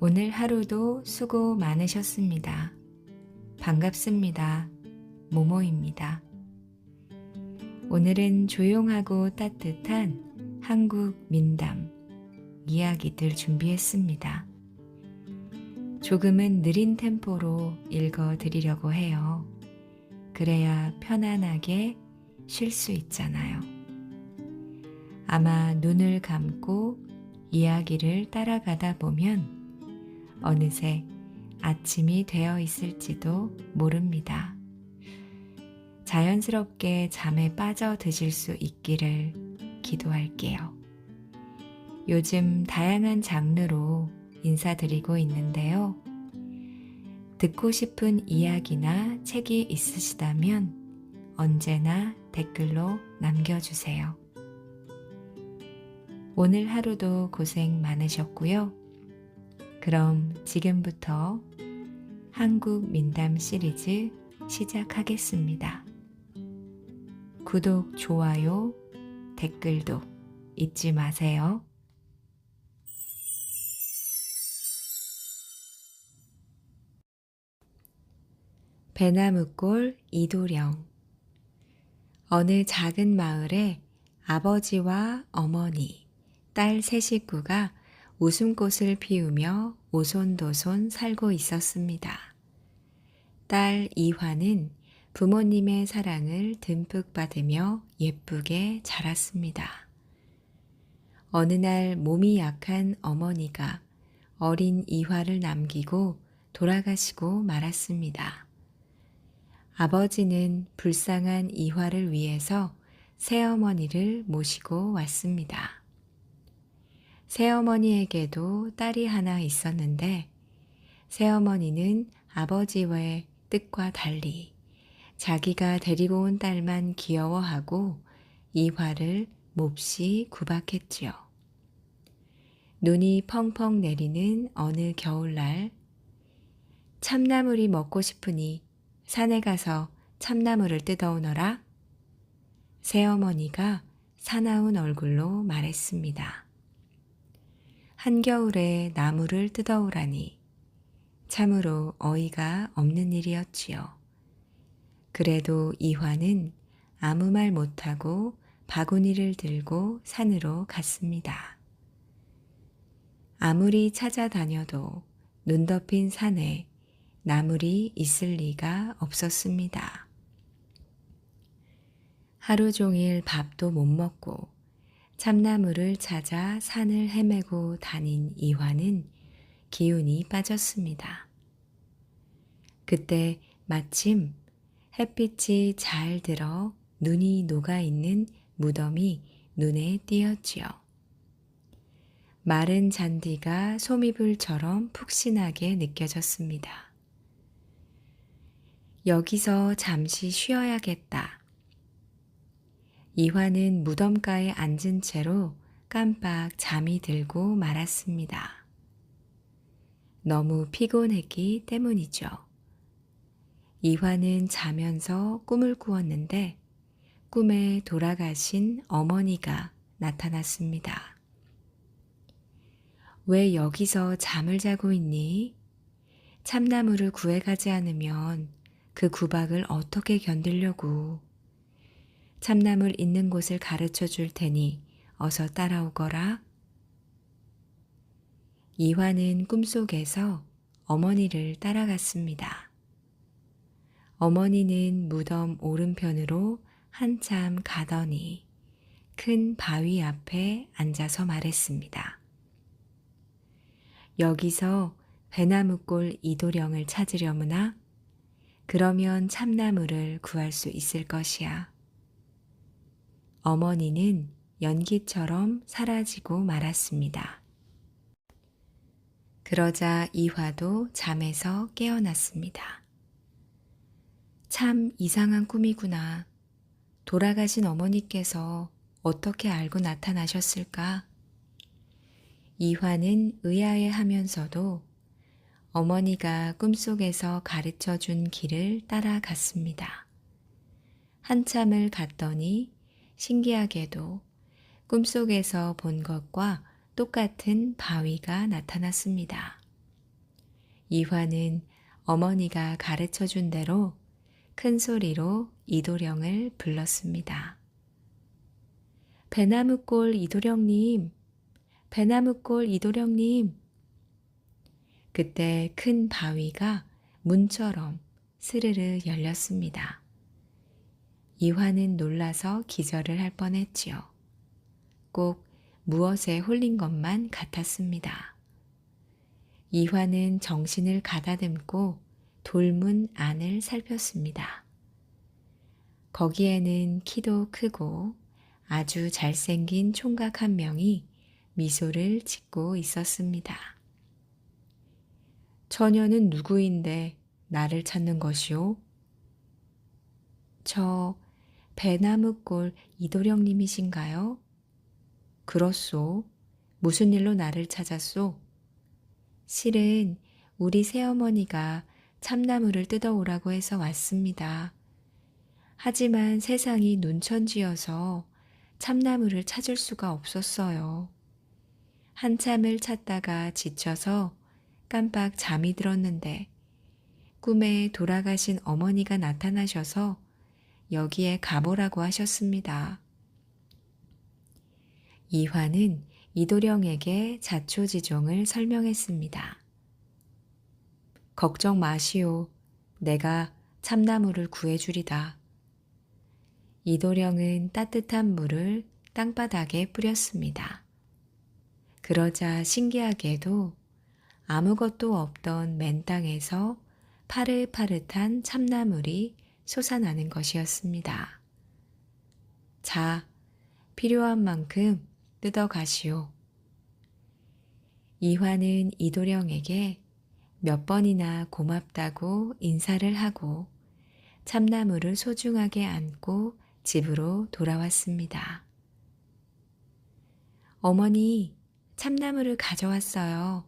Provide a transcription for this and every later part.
오늘 하루도 수고 많으셨습니다. 반갑습니다. 모모입니다. 오늘은 조용하고 따뜻한 한국 민담 이야기들 준비했습니다. 조금은 느린 템포로 읽어 드리려고 해요. 그래야 편안하게 쉴 수 있잖아요. 아마 눈을 감고 이야기를 따라가다 보면 어느새 아침이 되어 있을지도 모릅니다. 자연스럽게 잠에 빠져드실 수 있기를 기도할게요. 요즘 다양한 장르로 인사드리고 있는데요. 듣고 싶은 이야기나 책이 있으시다면 언제나 댓글로 남겨주세요. 오늘 하루도 고생 많으셨고요. 그럼 지금부터 한국 민담 시리즈 시작하겠습니다. 구독, 좋아요, 댓글도 잊지 마세요. 배나무골 이도령. 어느 작은 마을에 아버지와 어머니, 딸 세 식구가 웃음꽃을 피우며 오손도손 살고 있었습니다. 딸 이화는 부모님의 사랑을 듬뿍 받으며 예쁘게 자랐습니다. 어느 날 몸이 약한 어머니가 어린 이화를 남기고 돌아가시고 말았습니다. 아버지는 불쌍한 이화를 위해서 새어머니를 모시고 왔습니다. 새어머니에게도 딸이 하나 있었는데 새어머니는 아버지의 뜻과 달리 자기가 데리고 온 딸만 귀여워하고 이화를 몹시 구박했지요. 눈이 펑펑 내리는 어느 겨울날, 참나물이 먹고 싶으니 산에 가서 참나물을 뜯어오너라. 새어머니가 사나운 얼굴로 말했습니다. 한겨울에 나무를 뜯어오라니 참으로 어이가 없는 일이었지요. 그래도 이화는 아무 말 못하고 바구니를 들고 산으로 갔습니다. 아무리 찾아다녀도 눈 덮인 산에 나물이 있을 리가 없었습니다. 하루 종일 밥도 못 먹고 참나물을 찾아 산을 헤매고 다닌 이화는 기운이 빠졌습니다. 그때 마침 햇빛이 잘 들어 눈이 녹아있는 무덤이 눈에 띄었지요. 마른 잔디가 소미불처럼 푹신하게 느껴졌습니다. 여기서 잠시 쉬어야겠다. 이화는 무덤가에 앉은 채로 깜빡 잠이 들고 말았습니다. 너무 피곤했기 때문이죠. 이화는 자면서 꿈을 꾸었는데 꿈에 돌아가신 어머니가 나타났습니다. 왜 여기서 잠을 자고 있니? 참나무를 구해가지 않으면 그 구박을 어떻게 견디려고. 참나물 있는 곳을 가르쳐 줄 테니 어서 따라오거라. 이화는 꿈속에서 어머니를 따라갔습니다. 어머니는 무덤 오른편으로 한참 가더니 큰 바위 앞에 앉아서 말했습니다. 여기서 배나무골 이도령을 찾으려무나? 그러면 참나물을 구할 수 있을 것이야. 어머니는 연기처럼 사라지고 말았습니다. 그러자 이화도 잠에서 깨어났습니다. 참 이상한 꿈이구나. 돌아가신 어머니께서 어떻게 알고 나타나셨을까? 이화는 의아해하면서도 어머니가 꿈속에서 가르쳐 준 길을 따라갔습니다. 한참을 갔더니 신기하게도 꿈속에서 본 것과 똑같은 바위가 나타났습니다. 이화는 어머니가 가르쳐 준 대로 큰 소리로 이도령을 불렀습니다. 배나무골 이도령님, 배나무골 이도령님. 그때 큰 바위가 문처럼 스르르 열렸습니다. 이화는 놀라서 기절을 할 뻔했지요. 꼭 무엇에 홀린 것만 같았습니다. 이화는 정신을 가다듬고 돌문 안을 살폈습니다. 거기에는 키도 크고 아주 잘생긴 총각 한 명이 미소를 짓고 있었습니다. 처녀는 누구인데 나를 찾는 것이오? 저 배나무골 이도령님이신가요? 그렇소. 무슨 일로 나를 찾았소? 실은 우리 새어머니가 참나무를 뜯어오라고 해서 왔습니다. 하지만 세상이 눈천지여서 참나무를 찾을 수가 없었어요. 한참을 찾다가 지쳐서 깜빡 잠이 들었는데 꿈에 돌아가신 어머니가 나타나셔서 여기에 가보라고 하셨습니다. 이화는 이도령에게 자초지종을 설명했습니다. 걱정 마시오. 내가 참나무를 구해주리다. 이도령은 따뜻한 물을 땅바닥에 뿌렸습니다. 그러자 신기하게도 아무것도 없던 맨 땅에서 파릇파릇한 참나물이 솟아나는 것이었습니다. 자, 필요한 만큼 뜯어가시오. 이화는 이도령에게 몇 번이나 고맙다고 인사를 하고 참나무를 소중하게 안고 집으로 돌아왔습니다. 어머니, 참나무를 가져왔어요.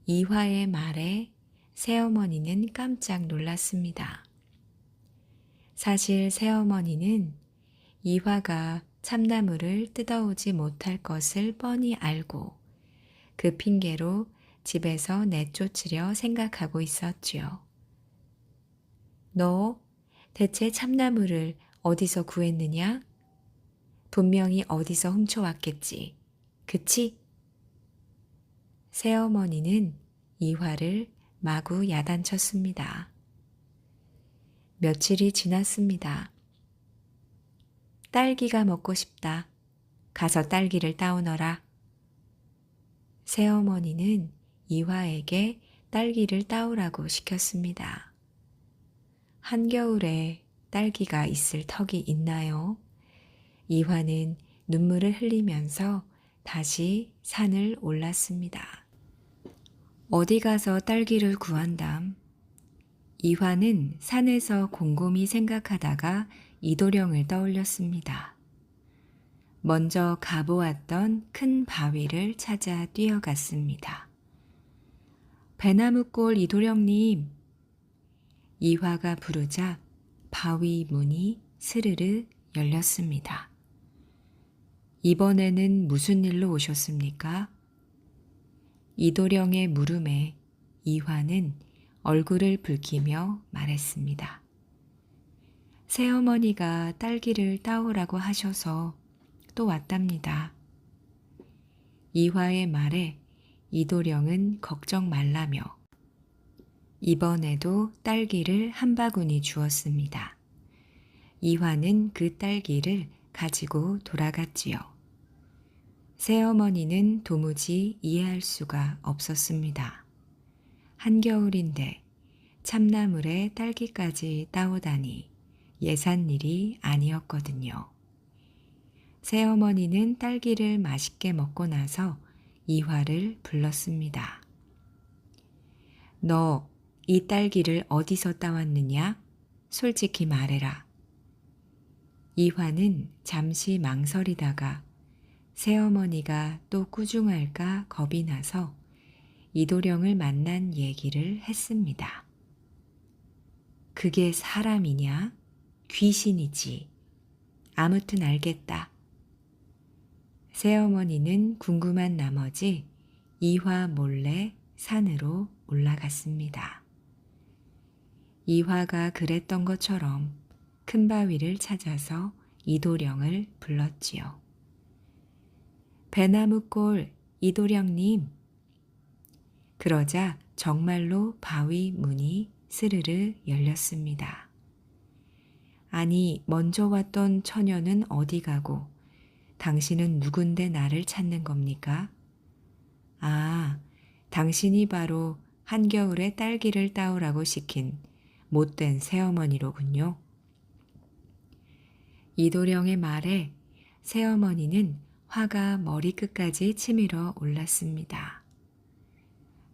이화의 말에 새어머니는 깜짝 놀랐습니다. 사실 새어머니는 이화가 참나무를 뜯어오지 못할 것을 뻔히 알고 그 핑계로 집에서 내쫓으려 생각하고 있었지요. 너 대체 참나무를 어디서 구했느냐? 분명히 어디서 훔쳐왔겠지. 그치? 새어머니는 이화를 마구 야단쳤습니다. 며칠이 지났습니다. 딸기가 먹고 싶다. 가서 딸기를 따오너라. 새어머니는 이화에게 딸기를 따오라고 시켰습니다. 한겨울에 딸기가 있을 턱이 있나요? 이화는 눈물을 흘리면서 다시 산을 올랐습니다. 어디 가서 딸기를 구한담. 이화는 산에서 곰곰이 생각하다가 이도령을 떠올렸습니다. 먼저 가보았던 큰 바위를 찾아 뛰어갔습니다. 배나무골 이도령님. 이화가 부르자 바위 문이 스르르 열렸습니다. 이번에는 무슨 일로 오셨습니까? 이도령의 물음에 이화는 얼굴을 붉히며 말했습니다. 새어머니가 딸기를 따오라고 하셔서 또 왔답니다. 이화의 말에 이도령은 걱정 말라며 이번에도 딸기를 한 바구니 주었습니다. 이화는 그 딸기를 가지고 돌아갔지요. 새어머니는 도무지 이해할 수가 없었습니다. 한겨울인데 참나물에 딸기까지 따오다니 예산일이 아니었거든요. 새어머니는 딸기를 맛있게 먹고 나서 이화를 불렀습니다. 너 이 딸기를 어디서 따왔느냐? 솔직히 말해라. 이화는 잠시 망설이다가 새어머니가 또 꾸중할까 겁이 나서 이도령을 만난 얘기를 했습니다. 그게 사람이냐? 귀신이지. 아무튼 알겠다. 새어머니는 궁금한 나머지 이화 몰래 산으로 올라갔습니다. 이화가 그랬던 것처럼 큰 바위를 찾아서 이도령을 불렀지요. 배나무골 이도령님. 그러자 정말로 바위 문이 스르르 열렸습니다. 아니, 먼저 왔던 처녀는 어디 가고 당신은 누군데 나를 찾는 겁니까? 아, 당신이 바로 한겨울에 딸기를 따오라고 시킨 못된 새어머니로군요. 이도령의 말에 새어머니는 화가 머리끝까지 치밀어 올랐습니다.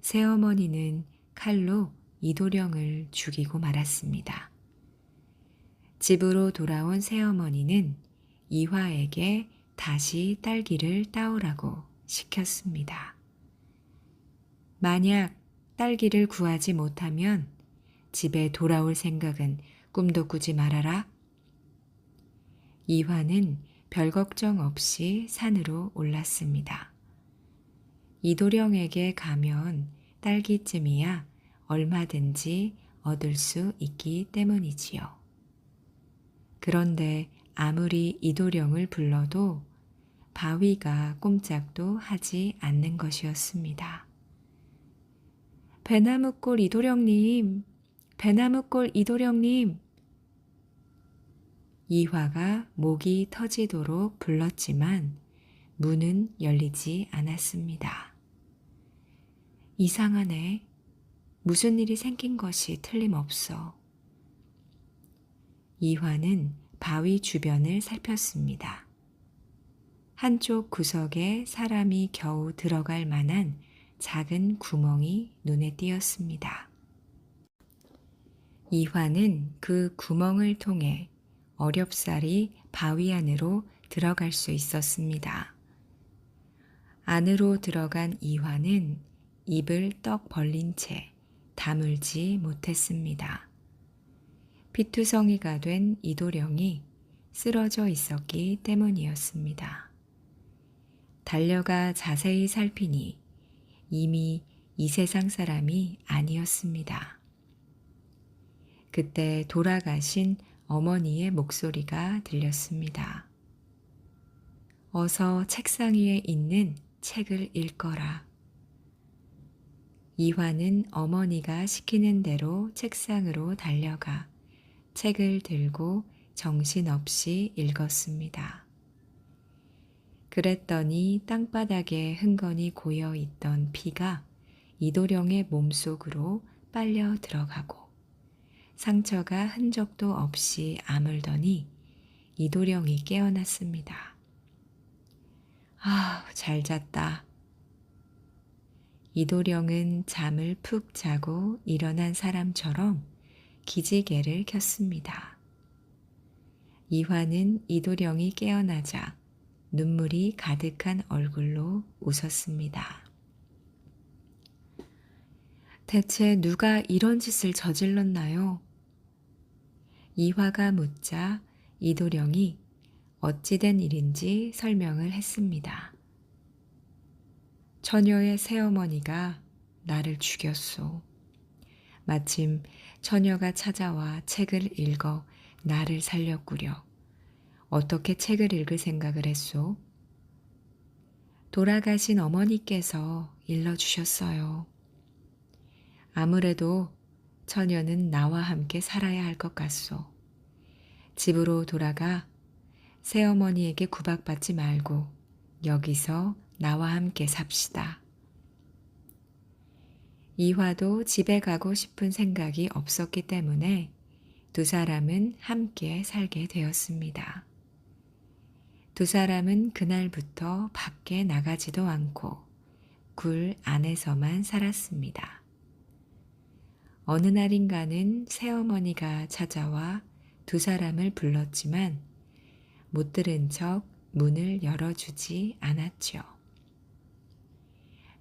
새어머니는 칼로 이도령을 죽이고 말았습니다. 집으로 돌아온 새어머니는 이화에게 다시 딸기를 따오라고 시켰습니다. 만약 딸기를 구하지 못하면 집에 돌아올 생각은 꿈도 꾸지 말아라. 이화는 별 걱정 없이 산으로 올랐습니다. 이도령에게 가면 딸기쯤이야 얼마든지 얻을 수 있기 때문이지요. 그런데 아무리 이도령을 불러도 바위가 꼼짝도 하지 않는 것이었습니다. 배나무골 이도령님, 배나무골 이도령님. 이화가 목이 터지도록 불렀지만 문은 열리지 않았습니다. 이상하네. 무슨 일이 생긴 것이 틀림없어. 이화는 바위 주변을 살폈습니다. 한쪽 구석에 사람이 겨우 들어갈 만한 작은 구멍이 눈에 띄었습니다. 이화는 그 구멍을 통해 어렵사리 바위 안으로 들어갈 수 있었습니다. 안으로 들어간 이화는 입을 떡 벌린 채 다물지 못했습니다. 피투성이가 된 이도령이 쓰러져 있었기 때문이었습니다. 달려가 자세히 살피니 이미 이 세상 사람이 아니었습니다. 그때 돌아가신 어머니의 목소리가 들렸습니다. 어서 책상 위에 있는 책을 읽거라. 이화는 어머니가 시키는 대로 책상으로 달려가 책을 들고 정신없이 읽었습니다. 그랬더니 땅바닥에 흥건히 고여 있던 피가 이도령의 몸속으로 빨려 들어가고 상처가 흔적도 없이 아물더니 이도령이 깨어났습니다. 아, 잘 잤다. 이도령은 잠을 푹 자고 일어난 사람처럼 기지개를 켰습니다. 이화는 이도령이 깨어나자 눈물이 가득한 얼굴로 웃었습니다. 대체 누가 이런 짓을 저질렀나요? 이화가 묻자 이도령이 어찌된 일인지 설명을 했습니다. 처녀의 새어머니가 나를 죽였소. 마침 처녀가 찾아와 책을 읽어 나를 살렸구려. 어떻게 책을 읽을 생각을 했소? 돌아가신 어머니께서 일러주셨어요. 아무래도 처녀는 나와 함께 살아야 할 것 같소. 집으로 돌아가 새어머니에게 구박받지 말고 여기서 나와 함께 삽시다. 이화도 집에 가고 싶은 생각이 없었기 때문에 두 사람은 함께 살게 되었습니다. 두 사람은 그날부터 밖에 나가지도 않고 굴 안에서만 살았습니다. 어느 날인가는 새어머니가 찾아와 두 사람을 불렀지만 못 들은 척 문을 열어주지 않았죠.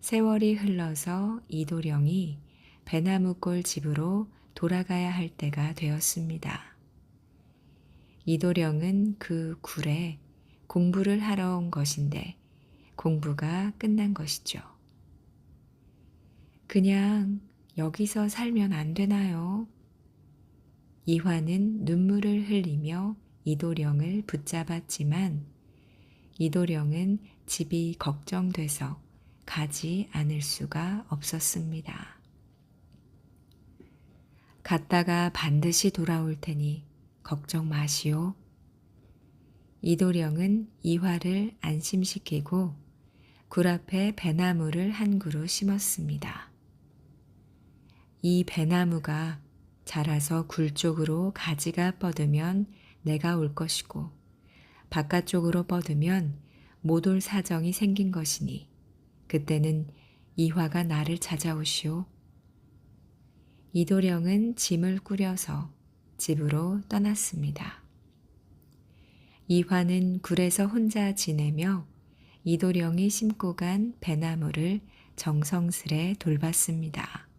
세월이 흘러서 이도령이 배나무골 집으로 돌아가야 할 때가 되었습니다. 이도령은 그 굴에 공부를 하러 온 것인데 공부가 끝난 것이죠. 그냥 여기서 살면 안 되나요? 이화는 눈물을 흘리며 이도령을 붙잡았지만 이도령은 집이 걱정돼서 가지 않을 수가 없었습니다. 갔다가 반드시 돌아올 테니 걱정 마시오. 이도령은 이화를 안심시키고 굴 앞에 배나무를 한 그루 심었습니다. 이 배나무가 자라서 굴 쪽으로 가지가 뻗으면 내가 올 것이고 바깥쪽으로 뻗으면 못 올 사정이 생긴 것이니 그때는 이화가 나를 찾아오시오. 이도령은 짐을 꾸려서 집으로 떠났습니다. 이화는 굴에서 혼자 지내며 이도령이 심고 간 배나무를 정성스레 돌봤습니다.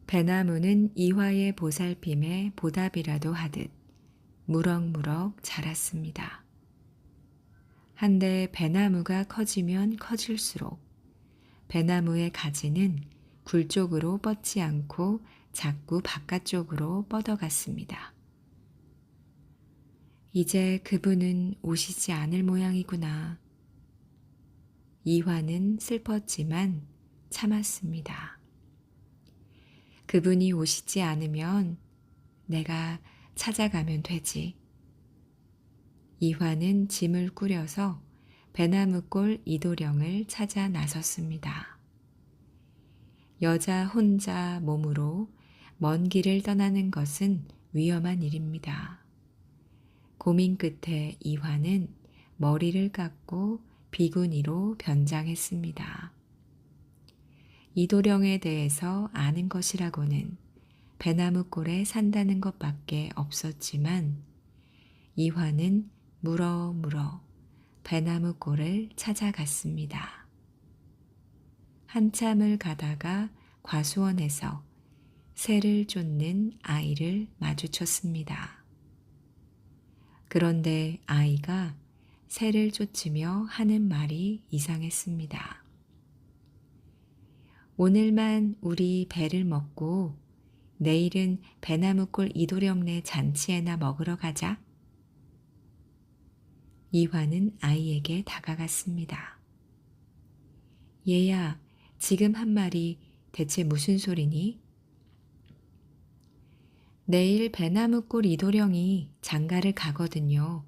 배나무는 이화의 보살핌에 보답이라도 하듯 무럭무럭 자랐습니다. 한데 배나무가 커지면 커질수록 배나무의 가지는 굴 쪽으로 뻗지 않고 자꾸 바깥쪽으로 뻗어갔습니다. 이제 그분은 오시지 않을 모양이구나. 이화는 슬펐지만 참았습니다. 그분이 오시지 않으면 내가 찾아가면 되지. 이화는 짐을 꾸려서 배나무골 이도령을 찾아 나섰습니다. 여자 혼자 몸으로 먼 길을 떠나는 것은 위험한 일입니다. 고민 끝에 이화는 머리를 깎고 비구니로 변장했습니다. 이도령에 대해서 아는 것이라고는 배나무골에 산다는 것밖에 없었지만 이화는 물어 배나무골을 찾아갔습니다. 한참을 가다가 과수원에서 새를 쫓는 아이를 마주쳤습니다. 그런데 아이가 새를 쫓으며 하는 말이 이상했습니다. 오늘만 우리 배를 먹고 내일은 배나무골 이도령네 잔치에나 먹으러 가자. 이화는 아이에게 다가갔습니다. 얘야, 지금 한 말이 대체 무슨 소리니? 내일 배나무골 이도령이 장가를 가거든요.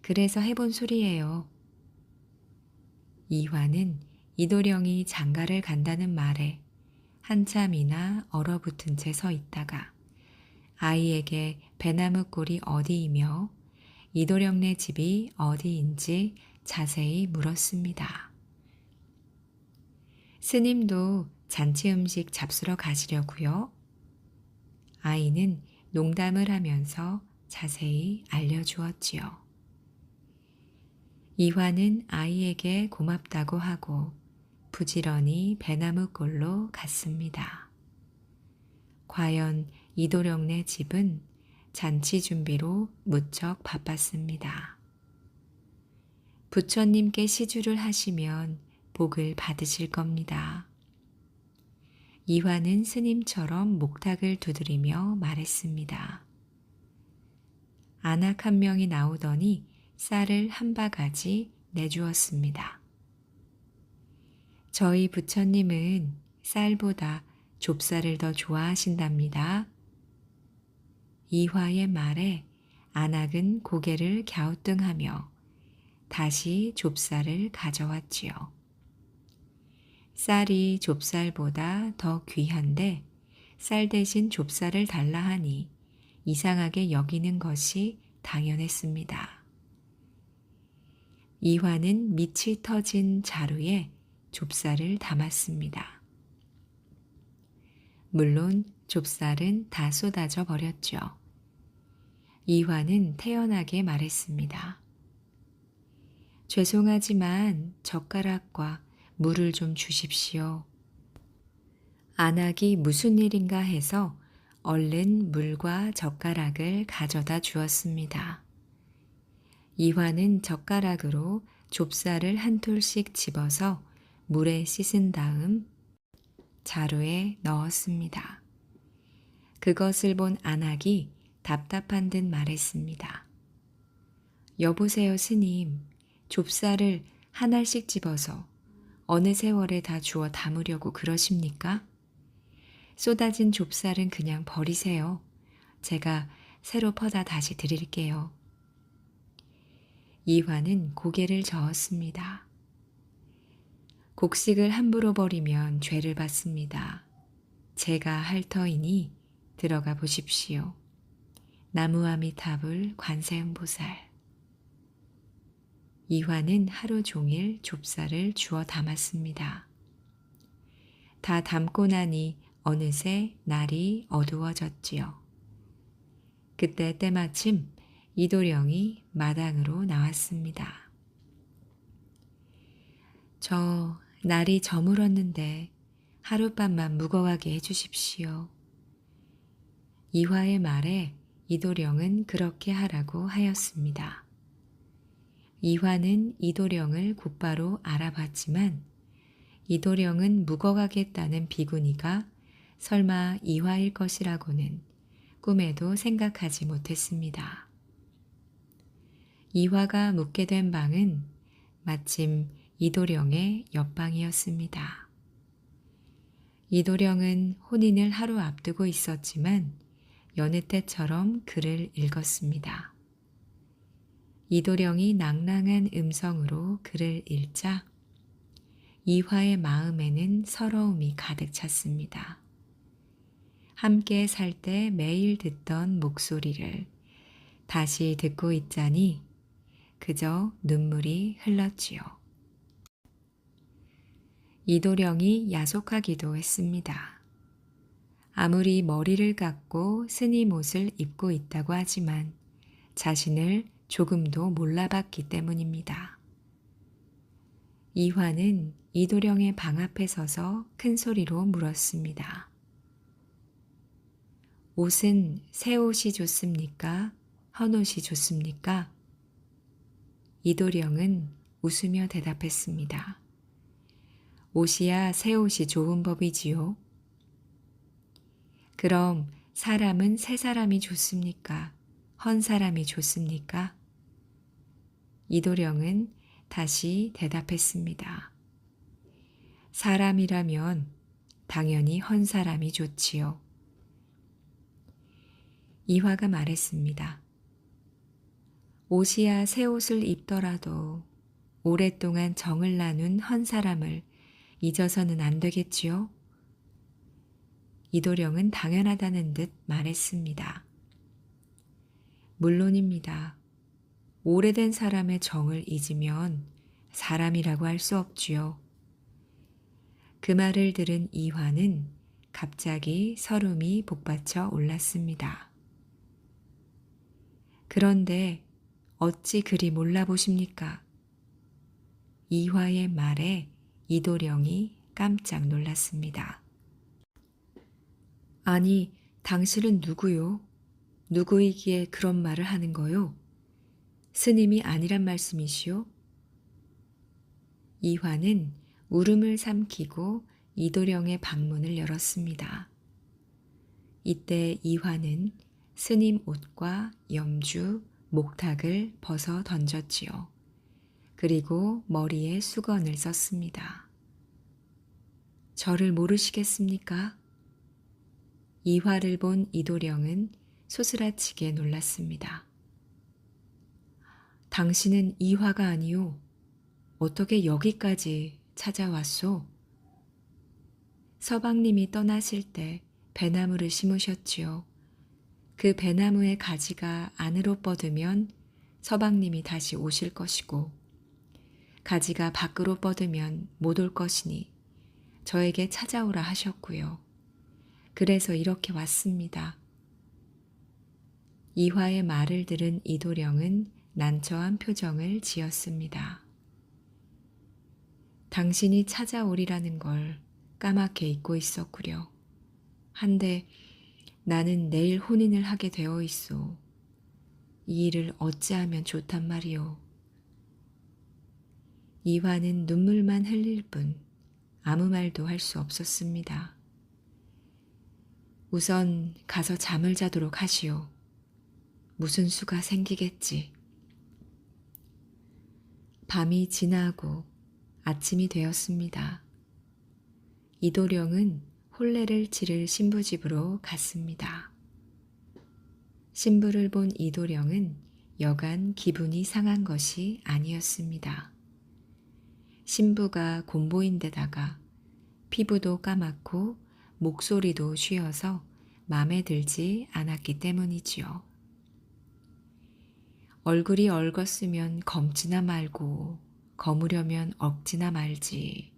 그래서 해본 소리예요. 이화는 이도령이 장가를 간다는 말에 한참이나 얼어붙은 채 서 있다가 아이에게 배나무골이 어디이며 이도령네 집이 어디인지 자세히 물었습니다. 스님도 잔치 음식 잡수러 가시려고요? 아이는 농담을 하면서 자세히 알려주었지요. 이화는 아이에게 고맙다고 하고 부지런히 배나무골로 갔습니다. 과연 이도령네 집은 잔치 준비로 무척 바빴습니다. 부처님께 시주를 하시면 복을 받으실 겁니다. 이화는 스님처럼 목탁을 두드리며 말했습니다. 안악 한 명이 나오더니 쌀을 한 바가지 내주었습니다. 저희 부처님은 쌀보다 좁쌀을 더 좋아하신답니다. 이화의 말에 안악은 고개를 갸우뚱하며 다시 좁쌀을 가져왔지요. 쌀이 좁쌀보다 더 귀한데 쌀 대신 좁쌀을 달라 하니 이상하게 여기는 것이 당연했습니다. 이화는 밑이 터진 자루에 좁쌀을 담았습니다. 물론 좁쌀은 다 쏟아져 버렸죠. 이화는 태연하게 말했습니다. 죄송하지만 젓가락과 물을 좀 주십시오. 안악이 무슨 일인가 해서 얼른 물과 젓가락을 가져다 주었습니다. 이화는 젓가락으로 좁쌀을 한 톨씩 집어서 물에 씻은 다음 자루에 넣었습니다. 그것을 본 안악이 답답한 듯 말했습니다. 여보세요, 스님. 좁쌀을 한 알씩 집어서 어느 세월에 다 주워 담으려고 그러십니까? 쏟아진 좁쌀은 그냥 버리세요. 제가 새로 퍼다 다시 드릴게요. 이화는 고개를 저었습니다. 곡식을 함부로 버리면 죄를 받습니다. 제가 할 터이니 들어가 보십시오. 나무아미타불 관세음보살. 이화는 하루 종일 좁쌀을 주워 담았습니다. 다 담고 나니 어느새 날이 어두워졌지요. 그때 때마침 이도령이 마당으로 나왔습니다. 저 날이 저물었는데 하룻밤만 묵어가게 해주십시오. 이화의 말에 이도령은 그렇게 하라고 하였습니다. 이화는 이도령을 곧바로 알아봤지만 이도령은 묵어가겠다는 비구니가 설마 이화일 것이라고는 꿈에도 생각하지 못했습니다. 이화가 묵게 된 방은 마침 이도령의 옆방이었습니다. 이도령은 혼인을 하루 앞두고 있었지만 여느 때처럼 글을 읽었습니다. 이도령이 낭랑한 음성으로 글을 읽자 이화의 마음에는 서러움이 가득 찼습니다. 함께 살 때 매일 듣던 목소리를 다시 듣고 있자니 그저 눈물이 흘렀지요. 이도령이 야속하기도 했습니다. 아무리 머리를 깎고 스님 옷을 입고 있다고 하지만 자신을 조금도 몰라봤기 때문입니다. 이화는 이도령의 방 앞에 서서 큰 소리로 물었습니다. 옷은 새 옷이 좋습니까? 헌 옷이 좋습니까? 이도령은 웃으며 대답했습니다. 옷이야 새 옷이 좋은 법이지요. 그럼 사람은 새 사람이 좋습니까? 헌 사람이 좋습니까? 이도령은 다시 대답했습니다. 사람이라면 당연히 헌 사람이 좋지요. 이화가 말했습니다. 옷이야 새 옷을 입더라도 오랫동안 정을 나눈 헌 사람을 잊어서는 안 되겠지요? 이도령은 당연하다는 듯 말했습니다. 물론입니다. 오래된 사람의 정을 잊으면 사람이라고 할 수 없지요. 그 말을 들은 이화는 갑자기 설움이 복받쳐 올랐습니다. 그런데 어찌 그리 몰라보십니까? 이화의 말에 이도령이 깜짝 놀랐습니다. 아니, 당신은 누구요? 누구이기에 그런 말을 하는 거요? 스님이 아니란 말씀이시오? 이화는 울음을 삼키고 이도령의 방문을 열었습니다. 이때 이화는 스님 옷과 염주, 목탁을 벗어 던졌지요. 그리고 머리에 수건을 썼습니다. 저를 모르시겠습니까? 이화를 본 이도령은 소스라치게 놀랐습니다. 당신은 이화가 아니오. 어떻게 여기까지 찾아왔소? 서방님이 떠나실 때 배나무를 심으셨지요. 그 배나무의 가지가 안으로 뻗으면 서방님이 다시 오실 것이고 가지가 밖으로 뻗으면 못 올 것이니 저에게 찾아오라 하셨고요. 그래서 이렇게 왔습니다. 이화의 말을 들은 이도령은 난처한 표정을 지었습니다. 당신이 찾아오리라는 걸 까맣게 잊고 있었구려. 한데 나는 내일 혼인을 하게 되어 있소. 이 일을 어찌하면 좋단 말이오. 이화는 눈물만 흘릴 뿐 아무 말도 할 수 없었습니다. 우선 가서 잠을 자도록 하시오. 무슨 수가 생기겠지. 밤이 지나고 아침이 되었습니다. 이도령은 혼례를 치를 신부 집으로 갔습니다. 신부를 본 이도령은 여간 기분이 상한 것이 아니었습니다. 신부가 곰보인데다가 피부도 까맣고 목소리도 쉬어서 마음에 들지 않았기 때문이지요. 얼굴이 얼었으면 검지나 말고 거무려면 억지나 말지.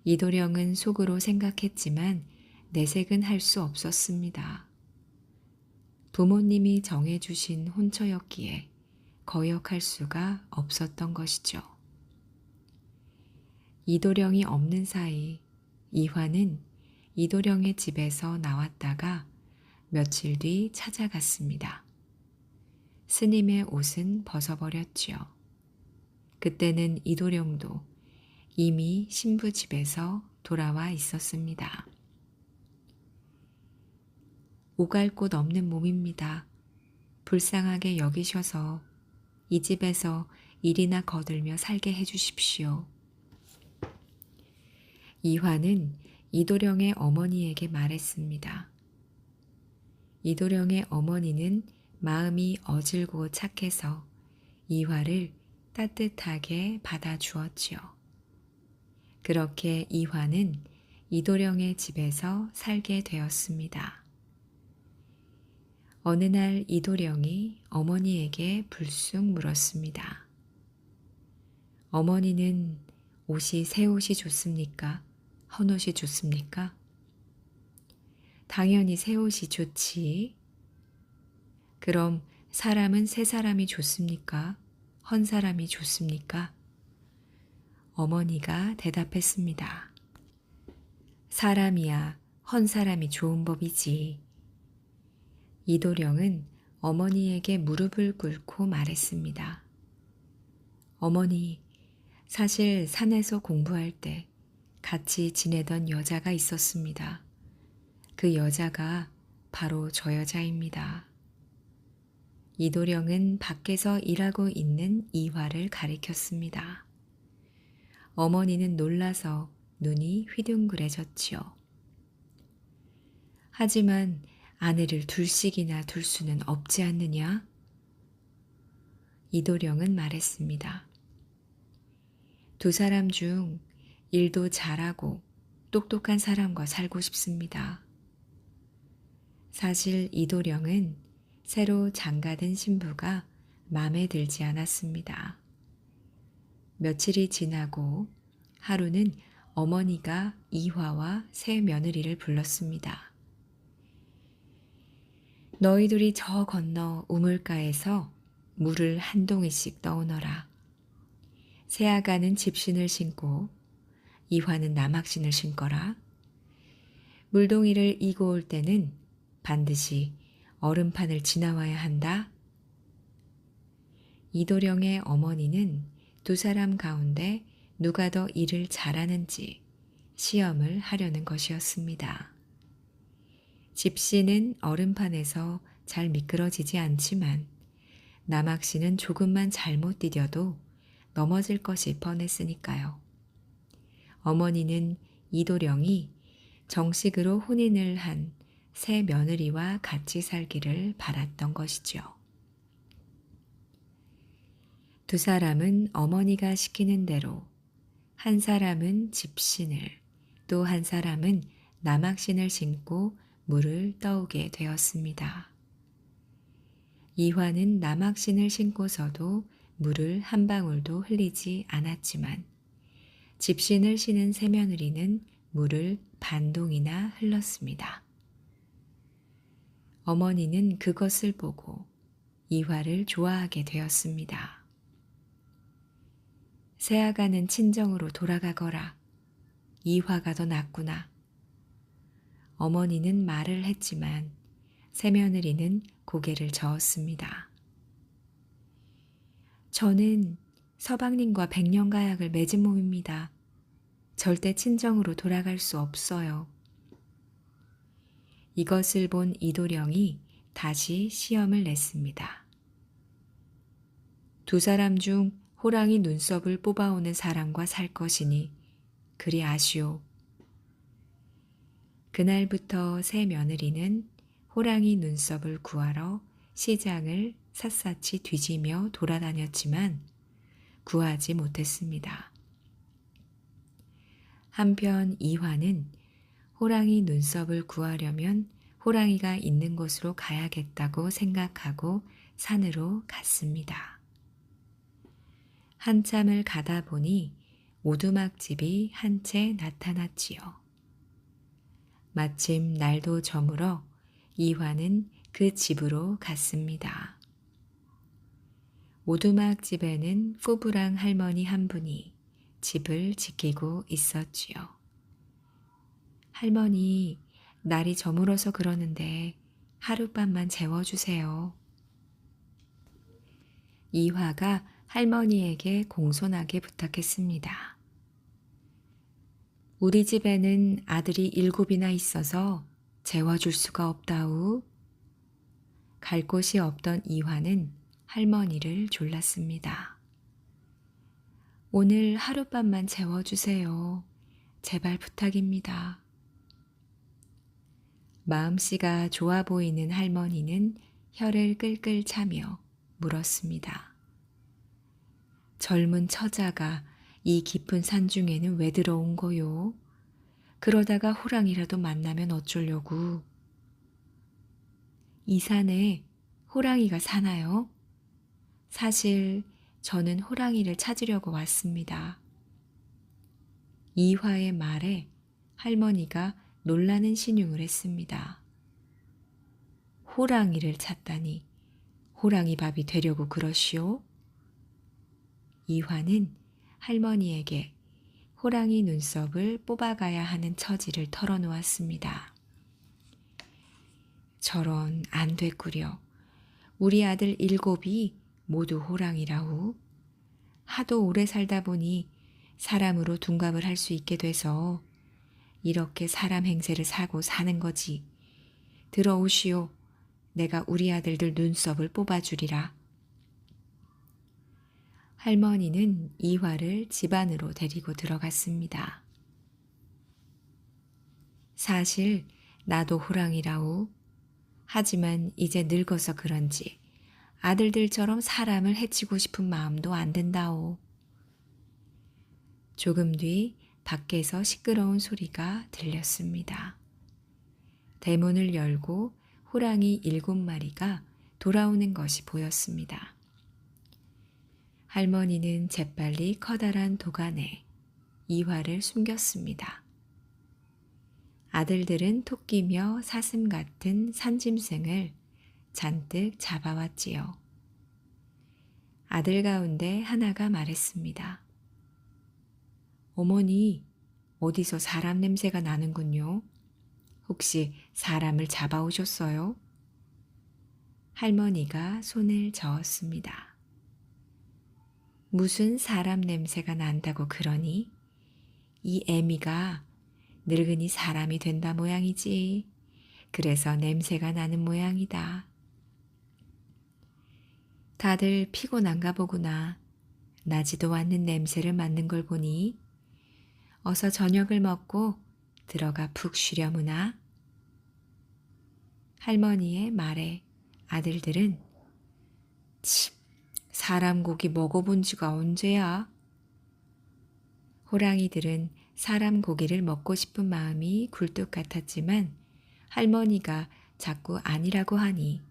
이도령은 속으로 생각했지만 내색은 할 수 없었습니다. 부모님이 정해주신 혼처였기에 거역할 수가 없었던 것이죠. 이도령이 없는 사이 이화는 이도령의 집에서 나왔다가 며칠 뒤 찾아갔습니다. 스님의 옷은 벗어버렸지요. 그때는 이도령도 이미 신부 집에서 돌아와 있었습니다. 오갈 곳 없는 몸입니다. 불쌍하게 여기셔서 이 집에서 일이나 거들며 살게 해주십시오. 이화는 이도령의 어머니에게 말했습니다. 이도령의 어머니는 마음이 어질고 착해서 이화를 따뜻하게 받아주었지요. 그렇게 이화는 이도령의 집에서 살게 되었습니다. 어느 날 이도령이 어머니에게 불쑥 물었습니다. 어머니는 옷이 새 옷이 좋습니까? 헌 옷이 좋습니까? 당연히 새 옷이 좋지. 그럼 사람은 새 사람이 좋습니까? 헌 사람이 좋습니까? 어머니가 대답했습니다. 사람이야 헌 사람이 좋은 법이지. 이도령은 어머니에게 무릎을 꿇고 말했습니다. 어머니, 사실 산에서 공부할 때 같이 지내던 여자가 있었습니다. 그 여자가 바로 저 여자입니다. 이도령은 밖에서 일하고 있는 이화를 가리켰습니다. 어머니는 놀라서 눈이 휘둥그레졌지요. 하지만 아내를 둘씩이나 둘 수는 없지 않느냐? 이도령은 말했습니다. 두 사람 중 일도 잘하고 똑똑한 사람과 살고 싶습니다. 사실 이도령은 새로 장가든 신부가 마음에 들지 않았습니다. 며칠이 지나고 하루는 어머니가 이화와 새 며느리를 불렀습니다. 너희들이 저 건너 우물가에서 물을 한 동이씩 떠오너라. 새아가는 집신을 신고 이화는 남학신을 신거라. 물동이를 이고 올 때는 반드시 얼음판을 지나와야 한다. 이도령의 어머니는 두 사람 가운데 누가 더 일을 잘하는지 시험을 하려는 것이었습니다. 집시는 얼음판에서 잘 미끄러지지 않지만 남학신은 조금만 잘못 디뎌도 넘어질 것이 뻔했으니까요. 어머니는 이도령이 정식으로 혼인을 한 새 며느리와 같이 살기를 바랐던 것이죠. 두 사람은 어머니가 시키는 대로 한 사람은 집신을 또 한 사람은 남학신을 신고 물을 떠오게 되었습니다. 이화는 남학신을 신고서도 물을 한 방울도 흘리지 않았지만 집신을 신은 새며느리는 물을 반동이나 흘렀습니다. 어머니는 그것을 보고 이화를 좋아하게 되었습니다. 새아가는 친정으로 돌아가거라. 이화가 더 낫구나. 어머니는 말을 했지만 새며느리는 고개를 저었습니다. 저는 서방님과 백년가약을 맺은 몸입니다. 절대 친정으로 돌아갈 수 없어요. 이것을 본 이도령이 다시 시험을 냈습니다. 두 사람 중 호랑이 눈썹을 뽑아오는 사람과 살 것이니 그리 아쉬오. 그날부터 새 며느리는 호랑이 눈썹을 구하러 시장을 샅샅이 뒤지며 돌아다녔지만 구하지 못했습니다. 한편 이화는 호랑이 눈썹을 구하려면 호랑이가 있는 곳으로 가야겠다고 생각하고 산으로 갔습니다. 한참을 가다 보니 오두막집이 한 채 나타났지요. 마침 날도 저물어 이화는 그 집으로 갔습니다. 오두막집에는 꾸부랑 할머니 한 분이 집을 지키고 있었지요. 할머니, 날이 저물어서 그러는데 하룻밤만 재워주세요. 이화가 할머니에게 공손하게 부탁했습니다. 우리 집에는 아들이 7이나 있어서 재워줄 수가 없다우. 갈 곳이 없던 이화는 할머니를 졸랐습니다. 오늘 하룻밤만 재워주세요. 제발 부탁입니다. 마음씨가 좋아 보이는 할머니는 혀를 끌끌 차며 물었습니다. 젊은 처자가 이 깊은 산중에는 왜 들어온 거요? 그러다가 호랑이라도 만나면 어쩌려고? 이 산에 호랑이가 사나요? 사실 저는 호랑이를 찾으려고 왔습니다. 이화의 말에 할머니가 놀라는 신용을 했습니다. 호랑이를 찾다니 호랑이 밥이 되려고 그러시오? 이화는 할머니에게 호랑이 눈썹을 뽑아가야 하는 처지를 털어놓았습니다. 저런 안 됐구려. 우리 아들 7이 모두 호랑이라우. 하도 오래 살다 보니 사람으로 둔갑을 할 수 있게 돼서 이렇게 사람 행세를 사고 사는 거지. 들어오시오. 내가 우리 아들들 눈썹을 뽑아주리라. 할머니는 이화를 집 안으로 데리고 들어갔습니다. 사실 나도 호랑이라우. 하지만 이제 늙어서 그런지 아들들처럼 사람을 해치고 싶은 마음도 안 든다오. 조금 뒤 밖에서 시끄러운 소리가 들렸습니다. 대문을 열고 호랑이 7마리가 돌아오는 것이 보였습니다. 할머니는 재빨리 커다란 도간에 이화를 숨겼습니다. 아들들은 토끼며 사슴 같은 산짐승을 잔뜩 잡아왔지요. 아들 가운데 하나가 말했습니다. 어머니, 어디서 사람 냄새가 나는군요. 혹시 사람을 잡아오셨어요? 할머니가 손을 저었습니다. 무슨 사람 냄새가 난다고 그러니? 이 애미가 늙은이 사람이 된다 모양이지. 그래서 냄새가 나는 모양이다. 다들 피곤한가 보구나. 나지도 않는 냄새를 맡는 걸 보니 어서 저녁을 먹고 들어가 푹 쉬려무나. 할머니의 말에 아들들은 치, 사람 고기 먹어본 지가 언제야? 호랑이들은 사람 고기를 먹고 싶은 마음이 굴뚝 같았지만 할머니가 자꾸 아니라고 하니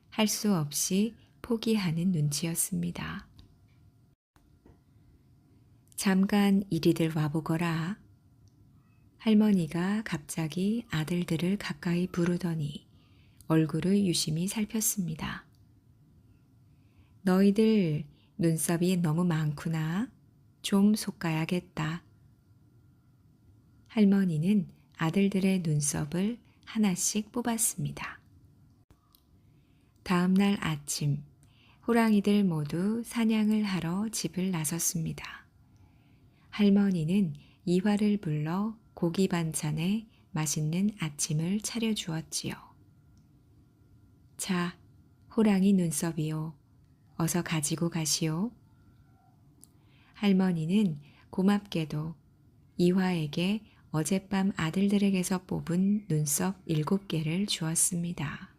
할 수 없이 포기하는 눈치였습니다. 잠깐 이리들 와보거라. 할머니가 갑자기 아들들을 가까이 부르더니 얼굴을 유심히 살폈습니다. 너희들 눈썹이 너무 많구나. 좀 솎아야겠다. 할머니는 아들들의 눈썹을 하나씩 뽑았습니다. 다음 날 아침, 호랑이들 모두 사냥을 하러 집을 나섰습니다. 할머니는 이화를 불러 고기 반찬에 맛있는 아침을 차려주었지요. 자, 호랑이 눈썹이요. 어서 가지고 가시오. 할머니는 고맙게도 이화에게 어젯밤 아들들에게서 뽑은 눈썹 7개를 주었습니다.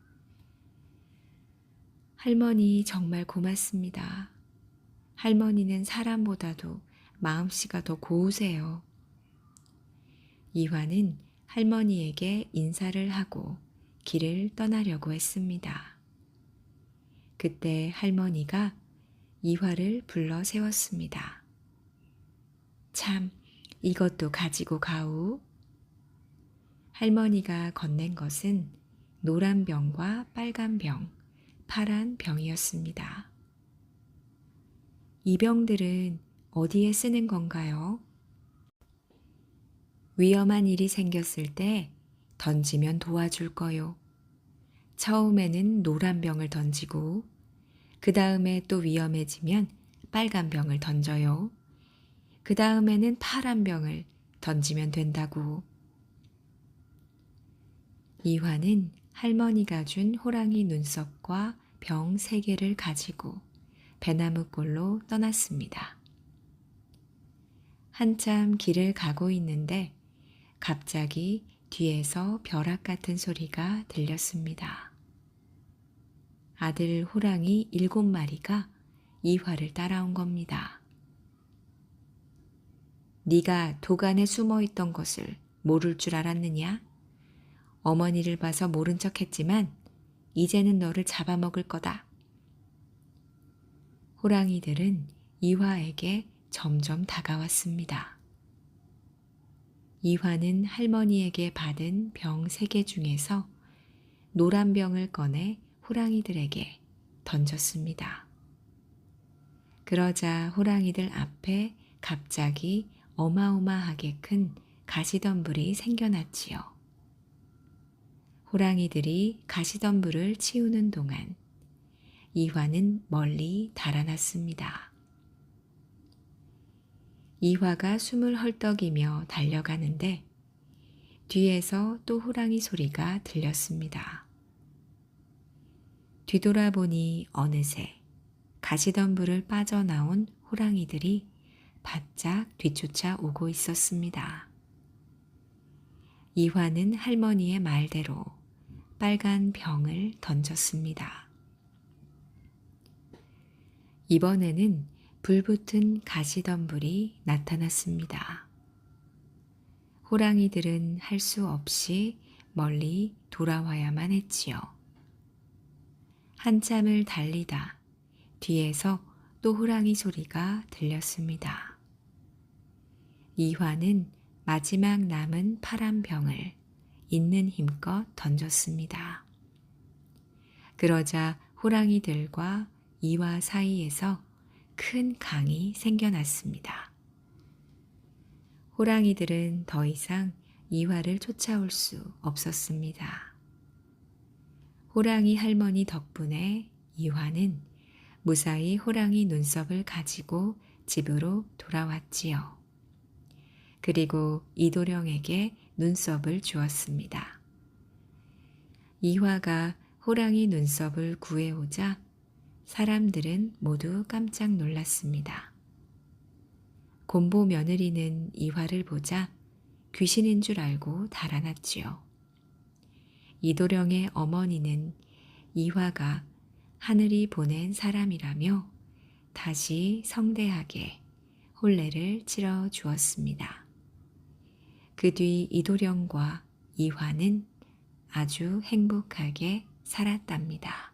할머니 정말 고맙습니다. 할머니는 사람보다도 마음씨가 더 고우세요. 이화는 할머니에게 인사를 하고 길을 떠나려고 했습니다. 그때 할머니가 이화를 불러 세웠습니다. 참, 이것도 가지고 가오. 할머니가 건넨 것은 노란 병과 빨간 병, 파란 병이었습니다. 이 병들은 어디에 쓰는 건가요? 위험한 일이 생겼을 때 던지면 도와줄 거요. 처음에는 노란 병을 던지고 그 다음에 또 위험해지면 빨간 병을 던져요. 그 다음에는 파란 병을 던지면 된다고. 이화는 할머니가 준 호랑이 눈썹과 병 3개를 가지고 배나무골로 떠났습니다. 한참 길을 가고 있는데 갑자기 뒤에서 벼락 같은 소리가 들렸습니다. 아들 호랑이 7마리가 이화를 따라온 겁니다. 네가 도간에 숨어 있던 것을 모를 줄 알았느냐? 어머니를 봐서 모른 척했지만 이제는 너를 잡아먹을 거다. 호랑이들은 이화에게 점점 다가왔습니다. 이화는 할머니에게 받은 병 3개 중에서 노란 병을 꺼내 호랑이들에게 던졌습니다. 그러자 호랑이들 앞에 갑자기 어마어마하게 큰 가시덤불이 생겨났지요. 호랑이들이 가시덤불을 치우는 동안 이화는 멀리 달아났습니다. 이화가 숨을 헐떡이며 달려가는데 뒤에서 또 호랑이 소리가 들렸습니다. 뒤돌아보니 어느새 가시덤불을 빠져나온 호랑이들이 바짝 뒤쫓아 오고 있었습니다. 이화는 할머니의 말대로 빨간 병을 던졌습니다. 이번에는 불붙은 가시덤불이 나타났습니다. 호랑이들은 할 수 없이 멀리 돌아와야만 했지요. 한참을 달리다 뒤에서 또 호랑이 소리가 들렸습니다. 이화는 마지막 남은 파란 병을 있는 힘껏 던졌습니다. 그러자 호랑이들과 이화 사이에서 큰 강이 생겨났습니다. 호랑이들은 더 이상 이화를 쫓아올 수 없었습니다. 호랑이 할머니 덕분에 이화는 무사히 호랑이 눈썹을 가지고 집으로 돌아왔지요. 그리고 이도령에게 눈썹을 주었습니다. 이화가 호랑이 눈썹을 구해오자 사람들은 모두 깜짝 놀랐습니다. 곰보 며느리는 이화를 보자 귀신인 줄 알고 달아났지요. 이도령의 어머니는 이화가 하늘이 보낸 사람이라며 다시 성대하게 혼례를 치러 주었습니다. 그 뒤 이도령과 이화는 아주 행복하게 살았답니다.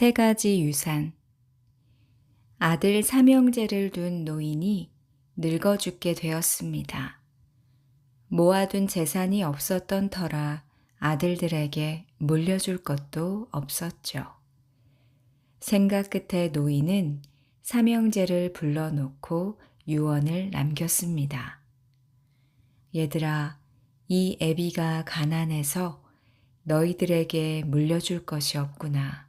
3가지 유산. 아들 삼형제를 둔 노인이 늙어 죽게 되었습니다. 모아둔 재산이 없었던 터라 아들들에게 물려줄 것도 없었죠. 생각 끝에 노인은 삼형제를 불러놓고 유언을 남겼습니다. 얘들아, 이 애비가 가난해서 너희들에게 물려줄 것이 없구나.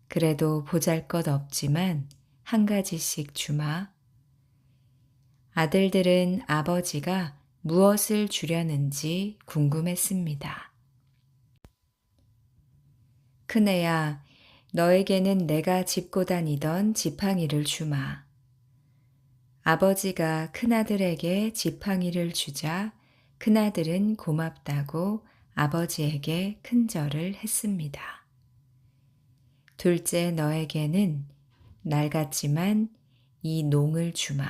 그래도 보잘것없지만 한 가지씩 주마. 아들들은 아버지가 무엇을 주려는지 궁금했습니다. 큰애야, 너에게는 내가 짚고 다니던 지팡이를 주마. 아버지가 큰아들에게 지팡이를 주자 큰아들은 고맙다고 아버지에게 큰절을 했습니다. 둘째 너에게는 낡았지만 이 농을 주마.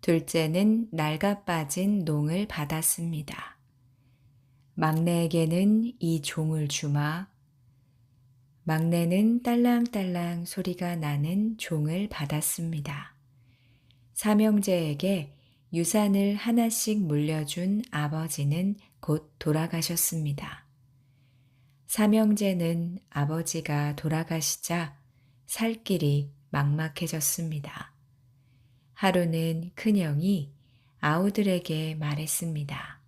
둘째는 낡아 빠진 농을 받았습니다. 막내에게는 이 종을 주마. 막내는 딸랑딸랑 소리가 나는 종을 받았습니다. 삼형제에게 유산을 하나씩 물려준 아버지는 곧 돌아가셨습니다. 삼형제는 아버지가 돌아가시자 살 길이 막막해졌습니다. 하루는 큰형이 아우들에게 말했습니다.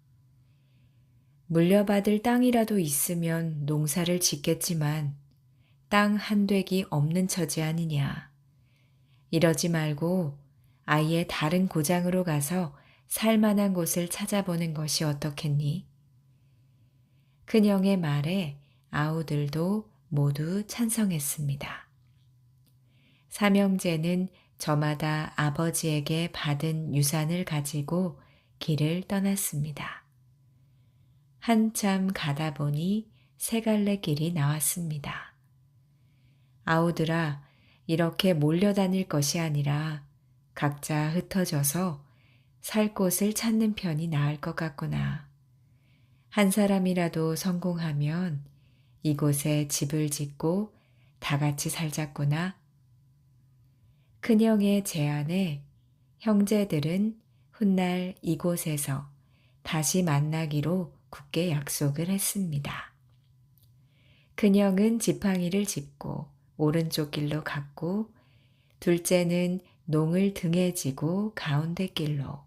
물려받을 땅이라도 있으면 농사를 짓겠지만 땅 한 댁이 없는 처지 아니냐. 이러지 말고 아예 다른 고장으로 가서 살 만한 곳을 찾아보는 것이 어떻겠니? 큰형의 말에 아우들도 모두 찬성했습니다. 삼형제는 저마다 아버지에게 받은 유산을 가지고 길을 떠났습니다. 한참 가다 보니 세 갈래 길이 나왔습니다. 아우들아, 이렇게 몰려다닐 것이 아니라 각자 흩어져서 살 곳을 찾는 편이 나을 것 같구나. 한 사람이라도 성공하면 이곳에 집을 짓고 다 같이 살자꾸나. 큰형의 제안에 형제들은 훗날 이곳에서 다시 만나기로 굳게 약속을 했습니다. 큰형은 지팡이를 짚고 오른쪽 길로 갔고 둘째는 농을 등에 지고 가운데 길로,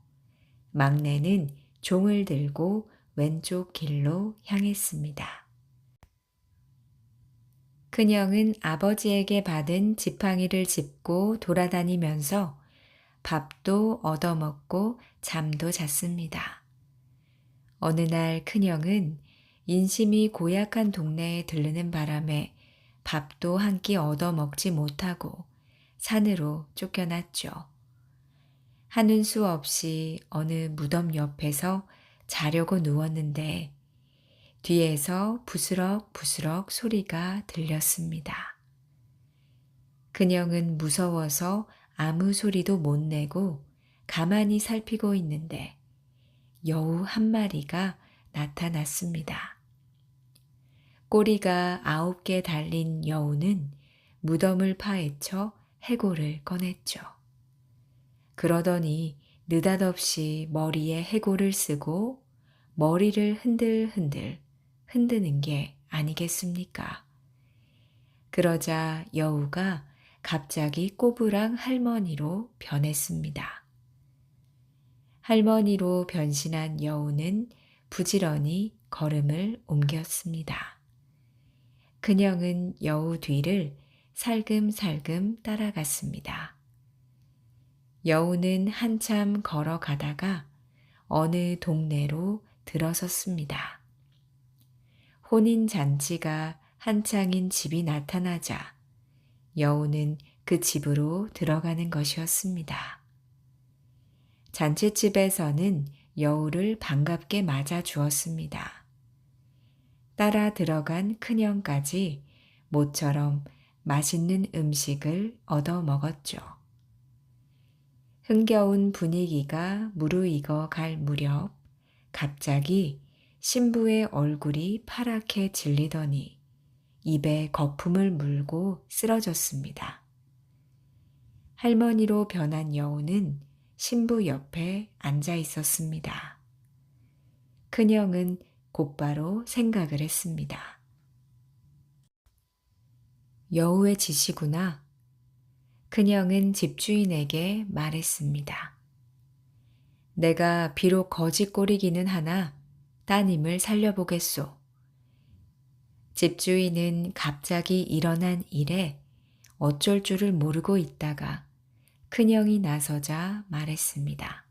막내는 종을 들고 왼쪽 길로 향했습니다. 큰형은 아버지에게 받은 지팡이를 짚고 돌아다니면서 밥도 얻어먹고 잠도 잤습니다. 어느 날 큰형은 인심이 고약한 동네에 들르는 바람에 밥도 한 끼 얻어먹지 못하고 산으로 쫓겨났죠. 하는 수 없이 어느 무덤 옆에서 자려고 누웠는데 뒤에서 부스럭부스럭 소리가 들렸습니다. 큰형은 무서워서 아무 소리도 못 내고 가만히 살피고 있는데 여우 한 마리가 나타났습니다. 꼬리가 9개 달린 여우는 무덤을 파헤쳐 해골을 꺼냈죠. 그러더니 느닷없이 머리에 해골을 쓰고 머리를 흔들흔들 흔드는 게 아니겠습니까? 그러자 여우가 갑자기 꼬부랑 할머니로 변했습니다. 할머니로 변신한 여우는 부지런히 걸음을 옮겼습니다. 큰형은 여우 뒤를 살금살금 따라갔습니다. 여우는 한참 걸어가다가 어느 동네로 들어섰습니다. 혼인잔치가 한창인 집이 나타나자 여우는 그 집으로 들어가는 것이었습니다. 잔치집에서는 여우를 반갑게 맞아 주었습니다. 따라 들어간 큰형까지 모처럼 맛있는 음식을 얻어 먹었죠. 흥겨운 분위기가 무르익어 갈 무렵 갑자기 신부의 얼굴이 파랗게 질리더니 입에 거품을 물고 쓰러졌습니다. 할머니로 변한 여우는 신부 옆에 앉아 있었습니다. 큰형은 곧바로 생각을 했습니다. 여우의 짓이구나. 큰형은 집주인에게 말했습니다. 내가 비록 거짓골이기는 하나 따님을 살려보겠소. 집주인은 갑자기 일어난 일에 어쩔 줄을 모르고 있다가 큰형이 나서자 말했습니다.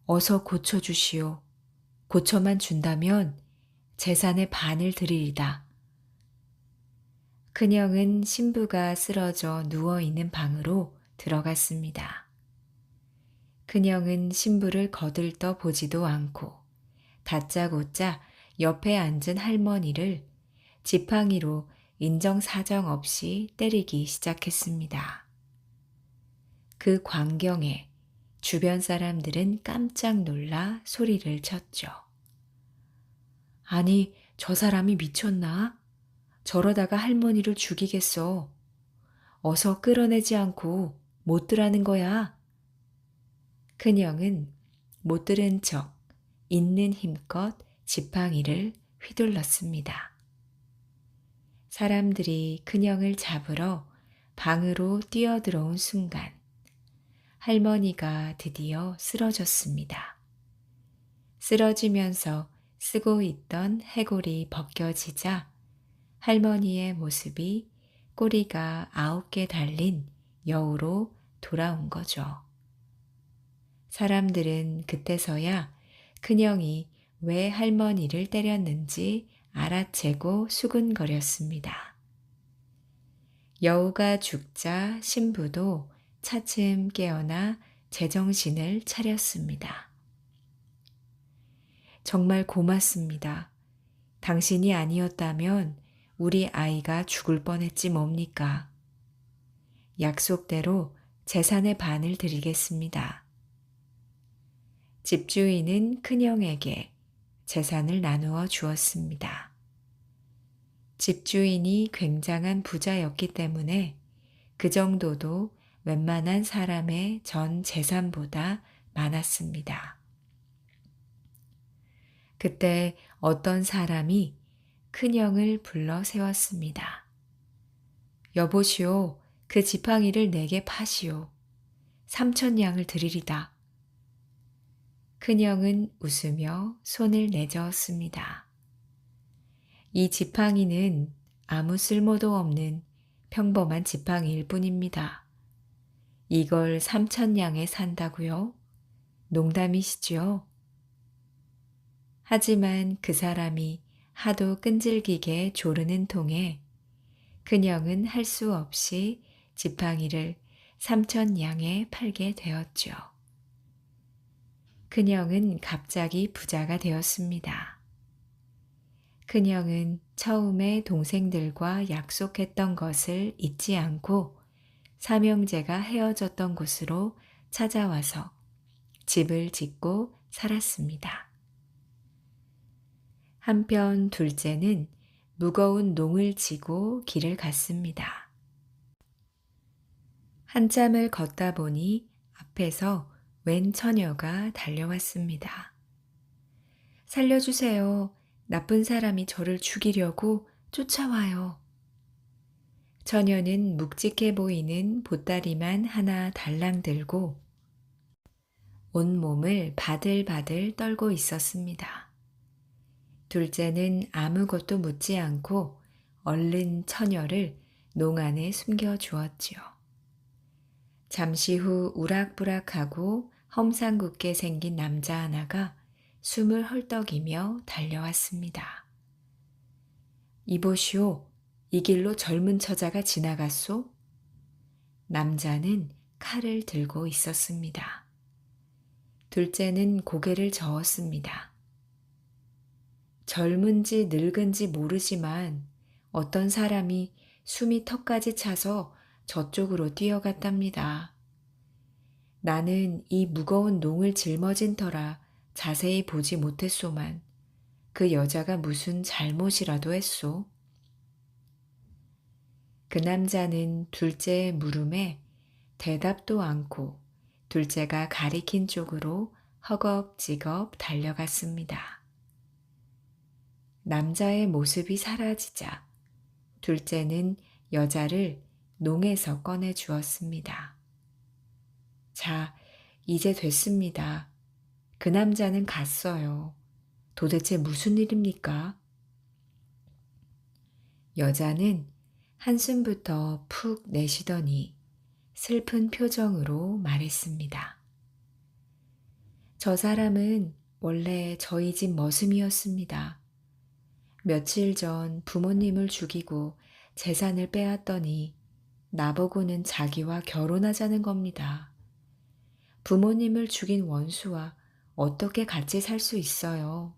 어서 고쳐주시오. 고쳐만 준다면 재산의 반을 드리리다. 큰형은 신부가 쓰러져 누워있는 방으로 들어갔습니다. 큰형은 신부를 거들떠 보지도 않고 다짜고짜 옆에 앉은 할머니를 지팡이로 인정사정 없이 때리기 시작했습니다. 그 광경에 주변 사람들은 깜짝 놀라 소리를 쳤죠. 아니, 저 사람이 미쳤나? 저러다가 할머니를 죽이겠어. 어서 끌어내지 않고 못 들라는 거야. 큰형은 못 들은 척 있는 힘껏 지팡이를 휘둘렀습니다. 사람들이 큰형을 잡으러 방으로 뛰어들어온 순간 할머니가 드디어 쓰러졌습니다. 쓰러지면서 쓰고 있던 해골이 벗겨지자 할머니의 모습이 꼬리가 9개 달린 여우로 돌아온 거죠. 사람들은 그때서야 큰형이 왜 할머니를 때렸는지 알아채고 수군거렸습니다. 여우가 죽자 신부도 차츰 깨어나 제정신을 차렸습니다. 정말 고맙습니다. 당신이 아니었다면 우리 아이가 죽을 뻔했지 뭡니까? 약속대로 재산의 반을 드리겠습니다. 집주인은 큰형에게 재산을 나누어 주었습니다. 집주인이 굉장한 부자였기 때문에 그 정도도 웬만한 사람의 전 재산보다 많았습니다. 그때 어떤 사람이 큰형을 불러 세웠습니다. 여보시오, 그 지팡이를 내게 파시오. 3,000냥을 드리리다. 큰형은 웃으며 손을 내저었습니다. 이 지팡이는 아무 쓸모도 없는 평범한 지팡이일 뿐입니다. 이걸 3,000냥에 산다고요? 농담이시죠? 하지만 그 사람이 하도 끈질기게 조르는 통에 큰형은 할 수 없이 지팡이를 3,000냥에 팔게 되었죠. 큰형은 갑자기 부자가 되었습니다. 큰형은 처음에 동생들과 약속했던 것을 잊지 않고 삼형제가 헤어졌던 곳으로 찾아와서 집을 짓고 살았습니다. 한편 둘째는 무거운 농을 지고 길을 갔습니다. 한참을 걷다 보니 앞에서 웬 처녀가 달려왔습니다. 살려주세요. 나쁜 사람이 저를 죽이려고 쫓아와요. 처녀는 묵직해 보이는 보따리만 하나 달랑 들고 온몸을 바들바들 떨고 있었습니다. 둘째는 아무것도 묻지 않고 얼른 처녀를 농 안에 숨겨 주었지요. 잠시 후 우락부락하고 험상궂게 생긴 남자 하나가 숨을 헐떡이며 달려왔습니다. 이보시오, 이 길로 젊은 처자가 지나갔소? 남자는 칼을 들고 있었습니다. 둘째는 고개를 저었습니다. 젊은지 늙은지 모르지만 어떤 사람이 숨이 턱까지 차서 저쪽으로 뛰어갔답니다. 나는 이 무거운 농을 짊어진 터라 자세히 보지 못했소만 그 여자가 무슨 잘못이라도 했소? 그 남자는 둘째의 물음에 대답도 않고 둘째가 가리킨 쪽으로 허겁지겁 달려갔습니다. 남자의 모습이 사라지자 둘째는 여자를 농에서 꺼내 주었습니다. 자, 이제 됐습니다. 그 남자는 갔어요. 도대체 무슨 일입니까? 여자는 한숨부터 푹 내쉬더니 슬픈 표정으로 말했습니다. 저 사람은 원래 저희 집 머슴이었습니다. 며칠 전 부모님을 죽이고 재산을 빼앗더니 나보고는 자기와 결혼하자는 겁니다. 부모님을 죽인 원수와 어떻게 같이 살 수 있어요?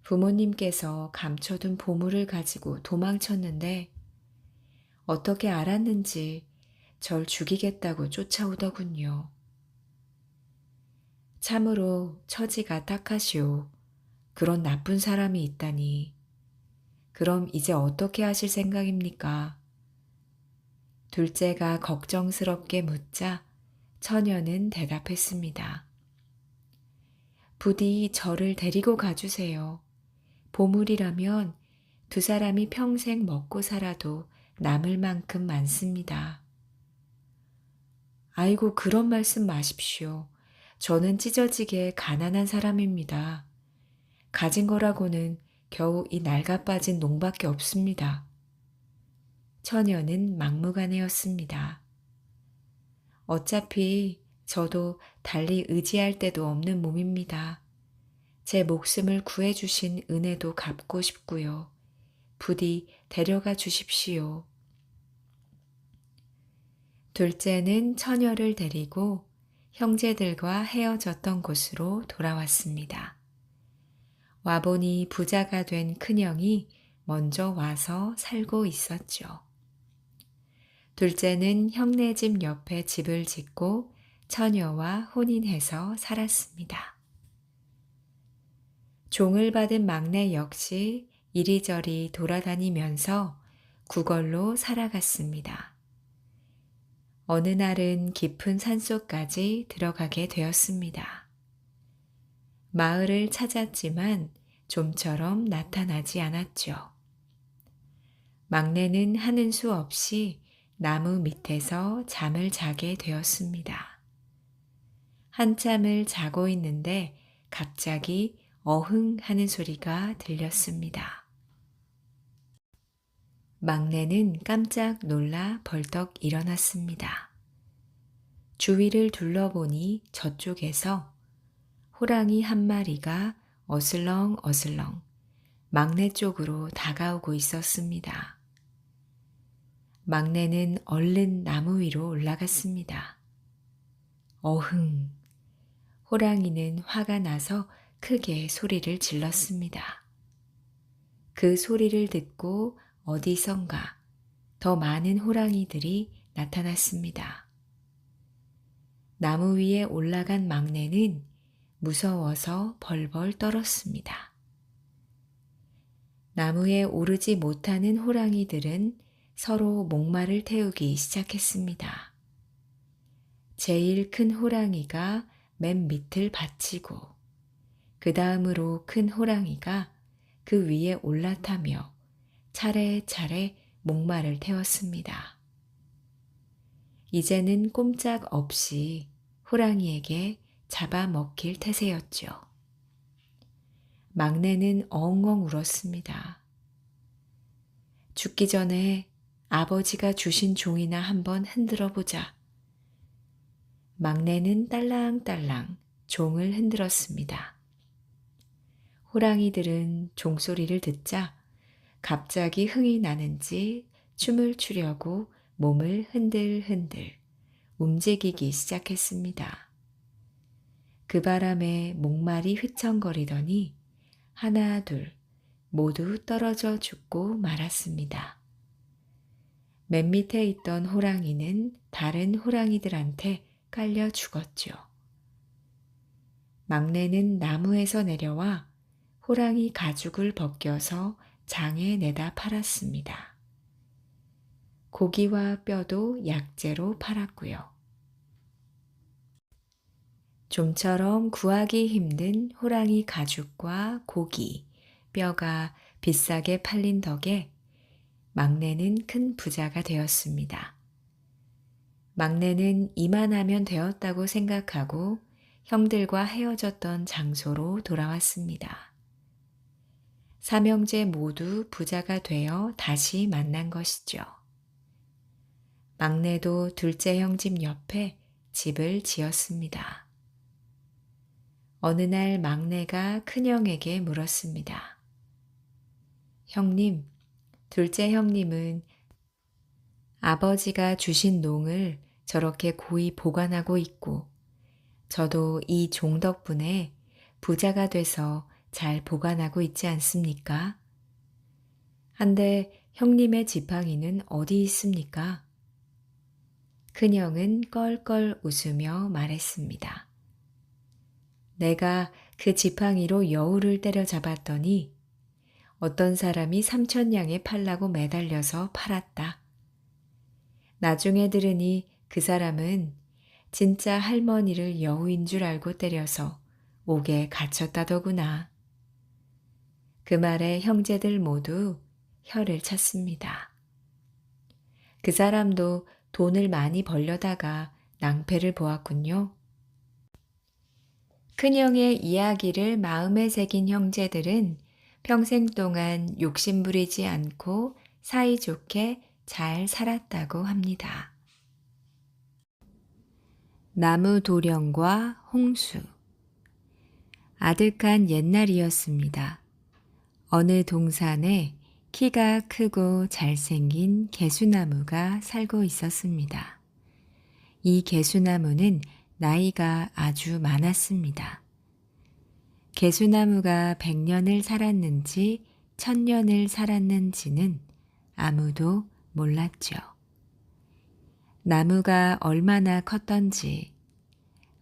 부모님께서 감춰둔 보물을 가지고 도망쳤는데 어떻게 알았는지 절 죽이겠다고 쫓아오더군요. 참으로 처지가 딱하시오. 그런 나쁜 사람이 있다니. 그럼 이제 어떻게 하실 생각입니까? 둘째가 걱정스럽게 묻자 처녀는 대답했습니다. 부디 저를 데리고 가주세요. 보물이라면 두 사람이 평생 먹고 살아도 남을 만큼 많습니다. 아이고, 그런 말씀 마십시오. 저는 찢어지게 가난한 사람입니다. 가진 거라고는 겨우 이 낡아빠진 농밖에 없습니다. 처녀는 막무가내였습니다. 어차피 저도 달리 의지할 데도 없는 몸입니다. 제 목숨을 구해주신 은혜도 갚고 싶고요. 부디 데려가 주십시오. 둘째는 처녀를 데리고 형제들과 헤어졌던 곳으로 돌아왔습니다. 와보니 부자가 된 큰형이 먼저 와서 살고 있었죠. 둘째는 형네 집 옆에 집을 짓고 처녀와 혼인해서 살았습니다. 종을 받은 막내 역시 이리저리 돌아다니면서 구걸로 살아갔습니다. 어느 날은 깊은 산속까지 들어가게 되었습니다. 마을을 찾았지만 좀처럼 나타나지 않았죠. 막내는 하는 수 없이 나무 밑에서 잠을 자게 되었습니다. 한참을 자고 있는데 갑자기 어흥 하는 소리가 들렸습니다. 막내는 깜짝 놀라 벌떡 일어났습니다. 주위를 둘러보니 저쪽에서 호랑이 한 마리가 어슬렁어슬렁 막내 쪽으로 다가오고 있었습니다. 막내는 얼른 나무 위로 올라갔습니다. 어흥! 호랑이는 화가 나서 크게 소리를 질렀습니다. 그 소리를 듣고 어디선가 더 많은 호랑이들이 나타났습니다. 나무 위에 올라간 막내는 무서워서 벌벌 떨었습니다. 나무에 오르지 못하는 호랑이들은 서로 목마를 태우기 시작했습니다. 제일 큰 호랑이가 맨 밑을 받치고 그 다음으로 큰 호랑이가 그 위에 올라타며 차례차례 목마를 태웠습니다. 이제는 꼼짝 없이 호랑이에게 잡아먹힐 태세였죠. 막내는 엉엉 울었습니다. 죽기 전에 아버지가 주신 종이나 한번 흔들어 보자. 막내는 딸랑딸랑 종을 흔들었습니다. 호랑이들은 종소리를 듣자 갑자기 흥이 나는지 춤을 추려고 몸을 흔들흔들 움직이기 시작했습니다. 그 바람에 목말이 휘청거리더니 하나 둘 모두 떨어져 죽고 말았습니다. 맨 밑에 있던 호랑이는 다른 호랑이들한테 깔려 죽었죠. 막내는 나무에서 내려와 호랑이 가죽을 벗겨서 장에 내다 팔았습니다. 고기와 뼈도 약재로 팔았고요. 좀처럼 구하기 힘든 호랑이 가죽과 고기, 뼈가 비싸게 팔린 덕에 막내는 큰 부자가 되었습니다. 막내는 이만하면 되었다고 생각하고 형들과 헤어졌던 장소로 돌아왔습니다. 삼형제 모두 부자가 되어 다시 만난 것이죠. 막내도 둘째 형 집 옆에 집을 지었습니다. 어느 날 막내가 큰형에게 물었습니다. 형님, 둘째 형님은 아버지가 주신 농을 저렇게 고이 보관하고 있고, 저도 이 종 덕분에 부자가 돼서 잘 보관하고 있지 않습니까? 한데 형님의 지팡이는 어디 있습니까? 큰형은 껄껄 웃으며 말했습니다. 내가 그 지팡이로 여우를 때려잡았더니 어떤 사람이 3,000냥에 팔라고 매달려서 팔았다. 나중에 들으니 그 사람은 진짜 할머니를 여우인 줄 알고 때려서 옥에 갇혔다더구나. 그 말에 형제들 모두 혀를 찼습니다. 그 사람도 돈을 많이 벌려다가 낭패를 보았군요. 큰형의 이야기를 마음에 새긴 형제들은 평생 동안 욕심부리지 않고 사이좋게 잘 살았다고 합니다. 나무 도령과 홍수. 아득한 옛날이었습니다. 어느 동산에 키가 크고 잘생긴 개수나무가 살고 있었습니다. 이 개수나무는 나이가 아주 많았습니다. 개수나무가 100년을 살았는지 1000년을 살았는지는 아무도 몰랐죠. 나무가 얼마나 컸던지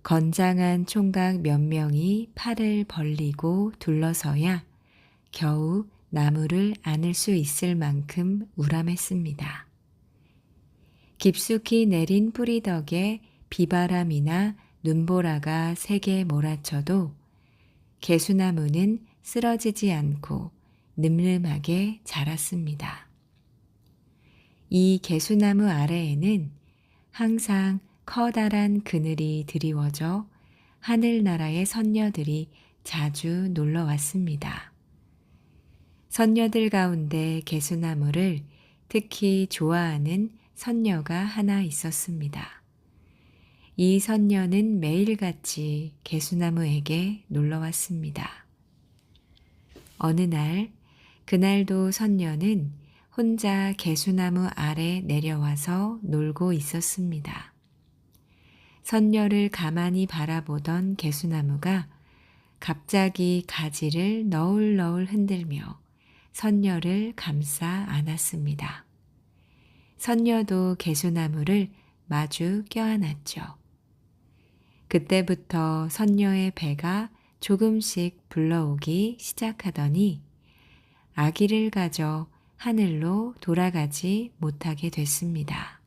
건장한 총각 몇 명이 팔을 벌리고 둘러서야 겨우 나무를 안을 수 있을 만큼 우람했습니다. 깊숙이 내린 뿌리 덕에 비바람이나 눈보라가 세게 몰아쳐도 개수나무는 쓰러지지 않고 늠름하게 자랐습니다. 이 개수나무 아래에는 항상 커다란 그늘이 드리워져 하늘나라의 선녀들이 자주 놀러 왔습니다. 선녀들 가운데 개수나무를 특히 좋아하는 선녀가 하나 있었습니다. 이 선녀는 매일같이 개수나무에게 놀러 왔습니다. 어느 날, 그날도 선녀는 혼자 개수나무 아래 내려와서 놀고 있었습니다. 선녀를 가만히 바라보던 개수나무가 갑자기 가지를 너울너울 흔들며 선녀를 감싸 안았습니다. 선녀도 개수나무를 마주 껴안았죠. 그때부터 선녀의 배가 조금씩 불러오기 시작하더니 아기를 가져 하늘로 돌아가지 못하게 됐습니다.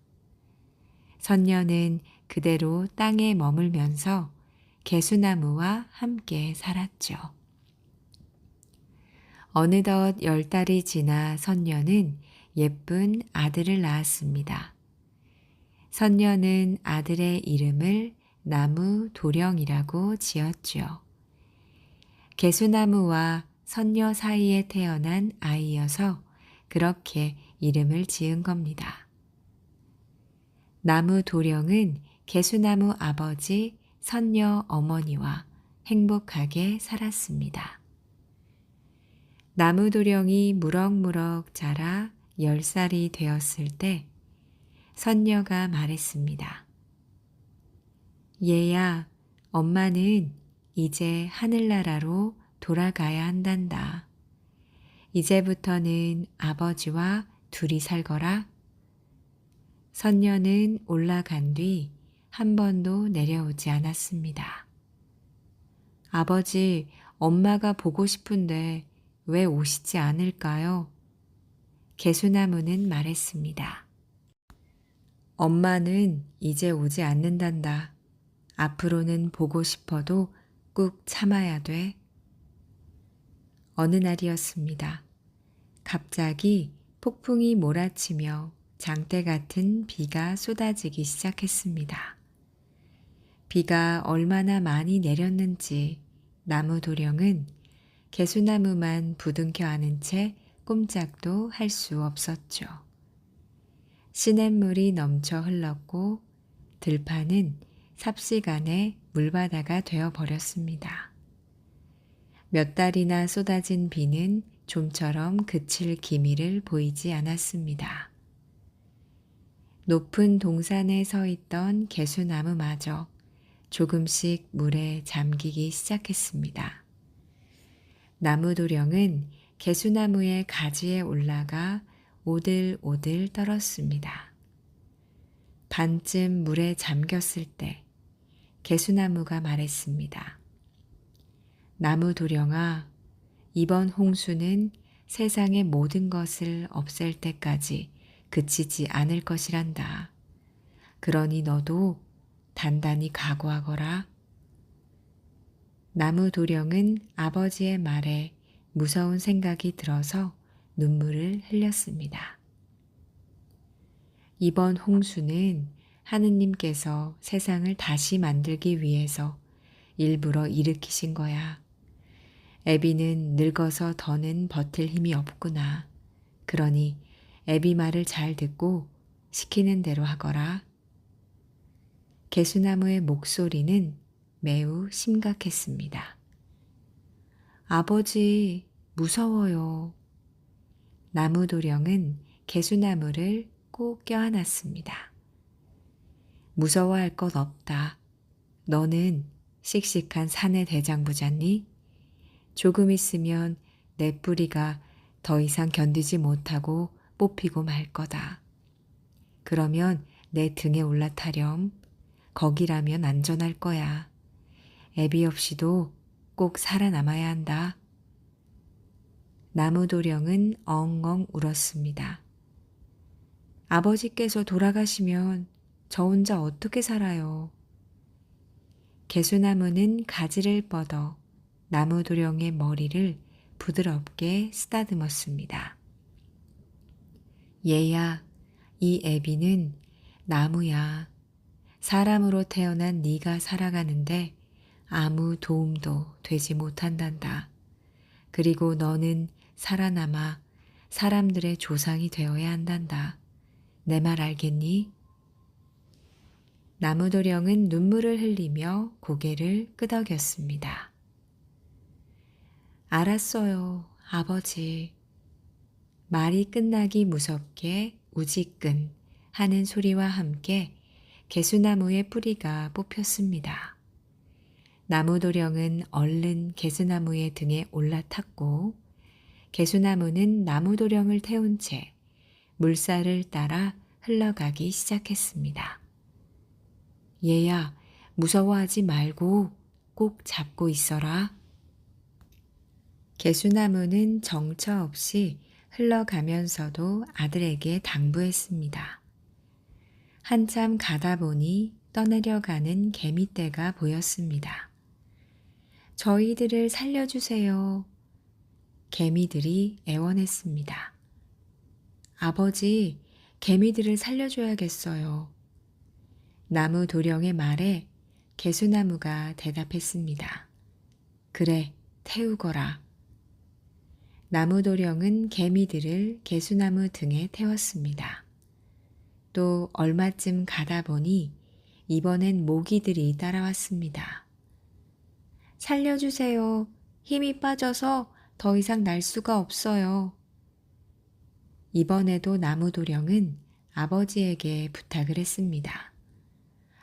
선녀는 그대로 땅에 머물면서 개수나무와 함께 살았죠. 어느덧 10달이 지나 선녀는 예쁜 아들을 낳았습니다. 선녀는 아들의 이름을 나무 도령이라고 지었지요. 개수나무와 선녀 사이에 태어난 아이여서 그렇게 이름을 지은 겁니다. 나무 도령은 개수나무 아버지 선녀 어머니와 행복하게 살았습니다. 나무 도령이 무럭무럭 자라 10살이 되었을 때 선녀가 말했습니다. 얘야, 엄마는 이제 하늘나라로 돌아가야 한단다. 이제부터는 아버지와 둘이 살거라. 선녀는 올라간 뒤 한 번도 내려오지 않았습니다. 아버지, 엄마가 보고 싶은데 왜 오시지 않을까요? 개수나무는 말했습니다. 엄마는 이제 오지 않는단다. 앞으로는 보고 싶어도 꾹 참아야 돼. 어느 날이었습니다. 갑자기 폭풍이 몰아치며 장대 같은 비가 쏟아지기 시작했습니다. 비가 얼마나 많이 내렸는지 나무도령은 개수나무만 부둥켜 안은 채 꼼짝도 할 수 없었죠. 시냇물이 넘쳐 흘렀고 들판은 삽시간에 물바다가 되어버렸습니다. 몇 달이나 쏟아진 비는 좀처럼 그칠 기미를 보이지 않았습니다. 높은 동산에 서 있던 개수나무마저 조금씩 물에 잠기기 시작했습니다. 나무도령은 개수나무의 가지에 올라가 오들오들 떨었습니다. 반쯤 물에 잠겼을 때 개수나무가 말했습니다. 나무도령아, 이번 홍수는 세상의 모든 것을 없앨 때까지 그치지 않을 것이란다. 그러니 너도 단단히 각오하거라. 나무도령은 아버지의 말에 무서운 생각이 들어서 눈물을 흘렸습니다. 이번 홍수는 하느님께서 세상을 다시 만들기 위해서 일부러 일으키신 거야. 애비는 늙어서 더는 버틸 힘이 없구나. 그러니 애비 말을 잘 듣고 시키는 대로 하거라. 개수나무의 목소리는 매우 심각했습니다. 아버지, 무서워요. 나무도령은 개수나무를 꼭 껴안았습니다. 무서워할 것 없다. 너는 씩씩한 산의 대장부잖니? 조금 있으면 내 뿌리가 더 이상 견디지 못하고 뽑히고 말 거다. 그러면 내 등에 올라타렴. 거기라면 안전할 거야. 애비 없이도 꼭 살아남아야 한다. 나무도령은 엉엉 울었습니다. 아버지께서 돌아가시면 저 혼자 어떻게 살아요? 개수나무는 가지를 뻗어 나무도령의 머리를 부드럽게 쓰다듬었습니다. 얘야, 이 애비는 나무야. 사람으로 태어난 네가 살아가는데 아무 도움도 되지 못한단다. 그리고 너는 살아남아 사람들의 조상이 되어야 한단다. 내 말 알겠니? 나무도령은 눈물을 흘리며 고개를 끄덕였습니다. 알았어요, 아버지. 말이 끝나기 무섭게 우지끈 하는 소리와 함께 개수나무의 뿌리가 뽑혔습니다. 나무도령은 얼른 개수나무의 등에 올라탔고 개수나무는 나무도령을 태운 채 물살을 따라 흘러가기 시작했습니다. 얘야, 무서워하지 말고 꼭 잡고 있어라. 개수나무는 정처 없이 흘러가면서도 아들에게 당부했습니다. 한참 가다 보니 떠내려가는 개미떼가 보였습니다. 저희들을 살려주세요. 개미들이 애원했습니다. 아버지, 개미들을 살려줘야겠어요. 나무도령의 말에 개수나무가 대답했습니다. 그래, 태우거라. 나무도령은 개미들을 개수나무 등에 태웠습니다. 또 얼마쯤 가다 보니 이번엔 모기들이 따라왔습니다. 살려주세요. 힘이 빠져서 더 이상 날 수가 없어요. 이번에도 나무도령은 아버지에게 부탁을 했습니다.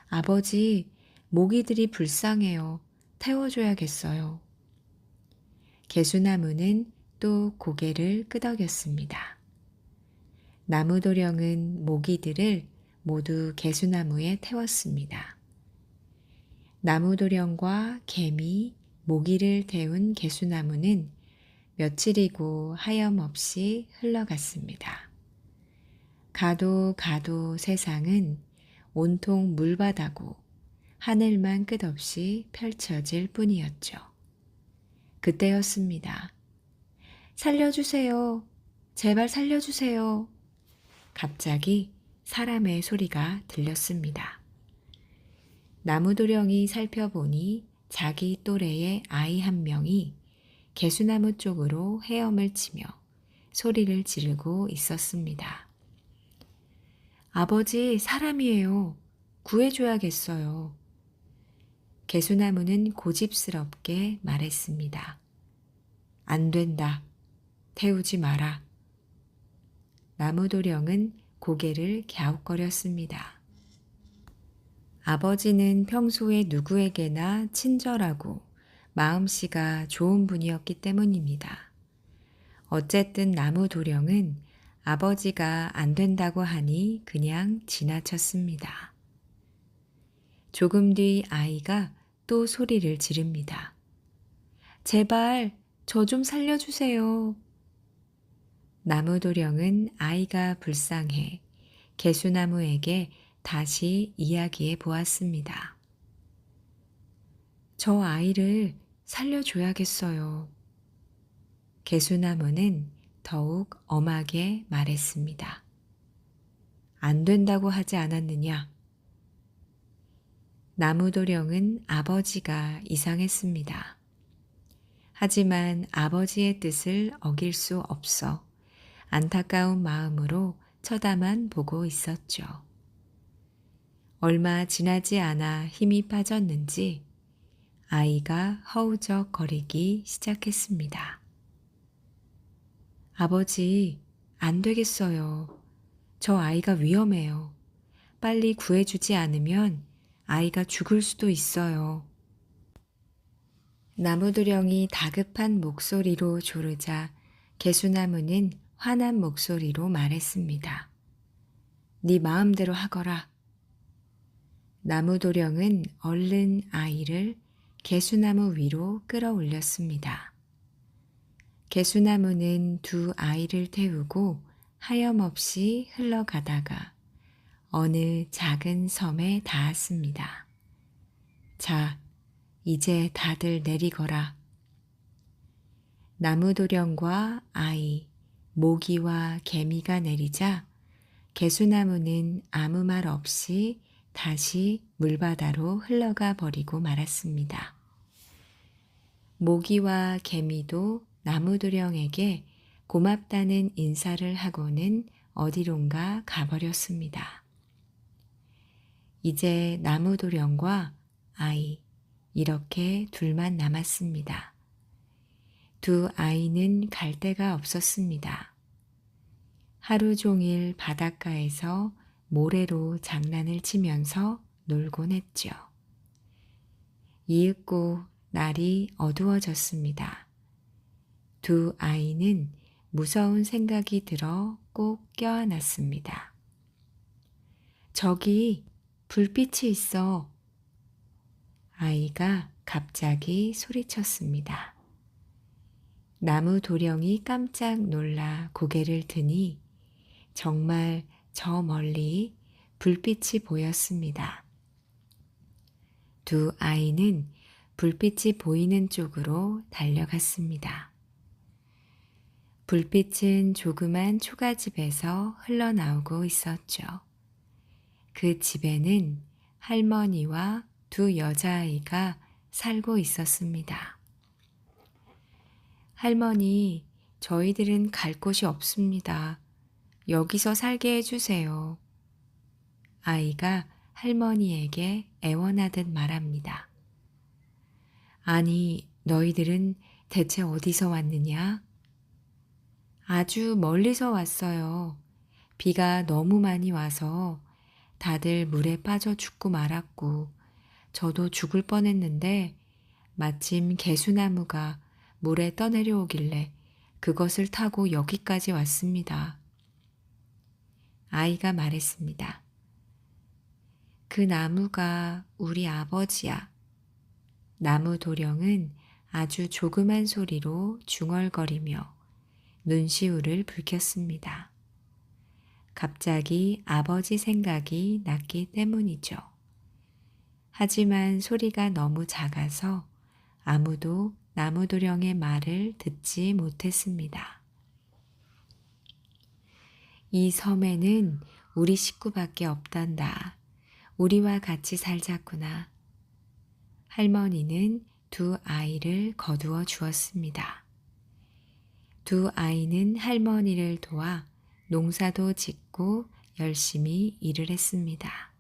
아버지, 모기들이 불쌍해요. 태워줘야겠어요. 개수나무는 또 고개를 끄덕였습니다. 나무도령은 모기들을 모두 개수나무에 태웠습니다. 나무도령과 개미, 모기를 태운 개수나무는 며칠이고 하염없이 흘러갔습니다. 가도 가도 세상은 온통 물바다고 하늘만 끝없이 펼쳐질 뿐이었죠. 그때였습니다. 살려주세요. 제발 살려주세요. 갑자기 사람의 소리가 들렸습니다. 나무도령이 살펴보니 자기 또래의 아이 한 명이 개수나무 쪽으로 헤엄을 치며 소리를 지르고 있었습니다. 아버지, 사람이에요. 구해줘야겠어요. 개수나무는 고집스럽게 말했습니다. 안 된다. 태우지 마라. 나무도령은 고개를 갸웃거렸습니다. 아버지는 평소에 누구에게나 친절하고 마음씨가 좋은 분이었기 때문입니다. 어쨌든 나무도령은 아버지가 안 된다고 하니 그냥 지나쳤습니다. 조금 뒤 아이가 또 소리를 지릅니다. 제발 저 좀 살려주세요. 나무도령은 아이가 불쌍해 개수나무에게 다시 이야기해 보았습니다. 저 아이를 살려줘야겠어요. 개수나무는 더욱 엄하게 말했습니다. 안 된다고 하지 않았느냐? 나무도령은 아버지가 이상했습니다. 하지만 아버지의 뜻을 어길 수 없어 안타까운 마음으로 쳐다만 보고 있었죠. 얼마 지나지 않아 힘이 빠졌는지 아이가 허우적거리기 시작했습니다. 아버지, 안 되겠어요. 저 아이가 위험해요. 빨리 구해주지 않으면 아이가 죽을 수도 있어요. 나무도령이 다급한 목소리로 조르자 개수나무는 화난 목소리로 말했습니다. 네 마음대로 하거라. 나무도령은 얼른 아이를 개수나무 위로 끌어올렸습니다. 개수나무는 두 아이를 태우고 하염없이 흘러가다가 어느 작은 섬에 닿았습니다. 자, 이제 다들 내리거라. 나무도령과 아이, 모기와 개미가 내리자 개수나무는 아무 말 없이 다시 물바다로 흘러가 버리고 말았습니다. 모기와 개미도 나무도령에게 고맙다는 인사를 하고는 어디론가 가버렸습니다. 이제 나무도령과 아이, 이렇게 둘만 남았습니다. 두 아이는 갈 데가 없었습니다. 하루 종일 바닷가에서 모래로 장난을 치면서 놀곤 했죠. 이윽고 날이 어두워졌습니다. 두 아이는 무서운 생각이 들어 꼭 껴안았습니다. 저기 불빛이 있어. 아이가 갑자기 소리쳤습니다. 나무도령이 깜짝 놀라 고개를 드니 정말 저 멀리 불빛이 보였습니다. 두 아이는 불빛이 보이는 쪽으로 달려갔습니다. 불빛은 조그만 초가집에서 흘러나오고 있었죠. 그 집에는 할머니와 두 여자아이가 살고 있었습니다. 할머니, 저희들은 갈 곳이 없습니다. 여기서 살게 해주세요. 아이가 할머니에게 애원하듯 말합니다. 아니, 너희들은 대체 어디서 왔느냐? 아주 멀리서 왔어요. 비가 너무 많이 와서 다들 물에 빠져 죽고 말았고, 저도 죽을 뻔했는데 마침 개수나무가 물에 떠내려오길래 그것을 타고 여기까지 왔습니다. 아이가 말했습니다. 그 나무가 우리 아버지야. 나무도령은 아주 조그만 소리로 중얼거리며 눈시울을 붉혔습니다. 갑자기 아버지 생각이 났기 때문이죠. 하지만 소리가 너무 작아서 아무도 나무도령의 말을 듣지 못했습니다. 이 섬에는 우리 식구밖에 없단다. 우리와 같이 살자꾸나. 할머니는 두 아이를 거두어 주었습니다. 두 아이는 할머니를 도와 농사도 짓고 열심히 일을 했습니다.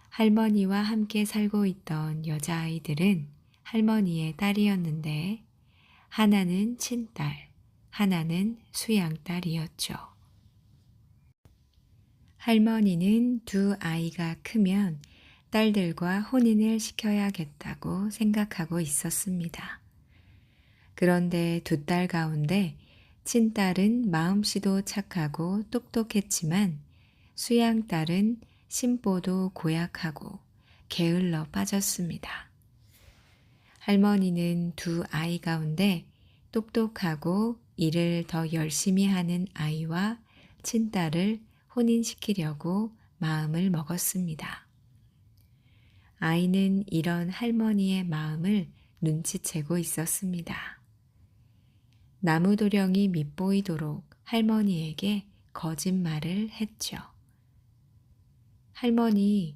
할머니와 함께 살고 있던 여자아이들은 할머니의 딸이었는데 하나는 친딸, 하나는 수양딸이었죠. 할머니는 두 아이가 크면 딸들과 혼인을 시켜야겠다고 생각하고 있었습니다. 그런데 두 딸 가운데 친딸은 마음씨도 착하고 똑똑했지만 수양딸은 심보도 고약하고 게을러 빠졌습니다. 할머니는 두 아이 가운데 똑똑하고 일을 더 열심히 하는 아이와 친딸을 혼인시키려고 마음을 먹었습니다. 아이는 이런 할머니의 마음을 눈치채고 있었습니다. 나무도령이 밉보이도록 할머니에게 거짓말을 했죠. 할머니,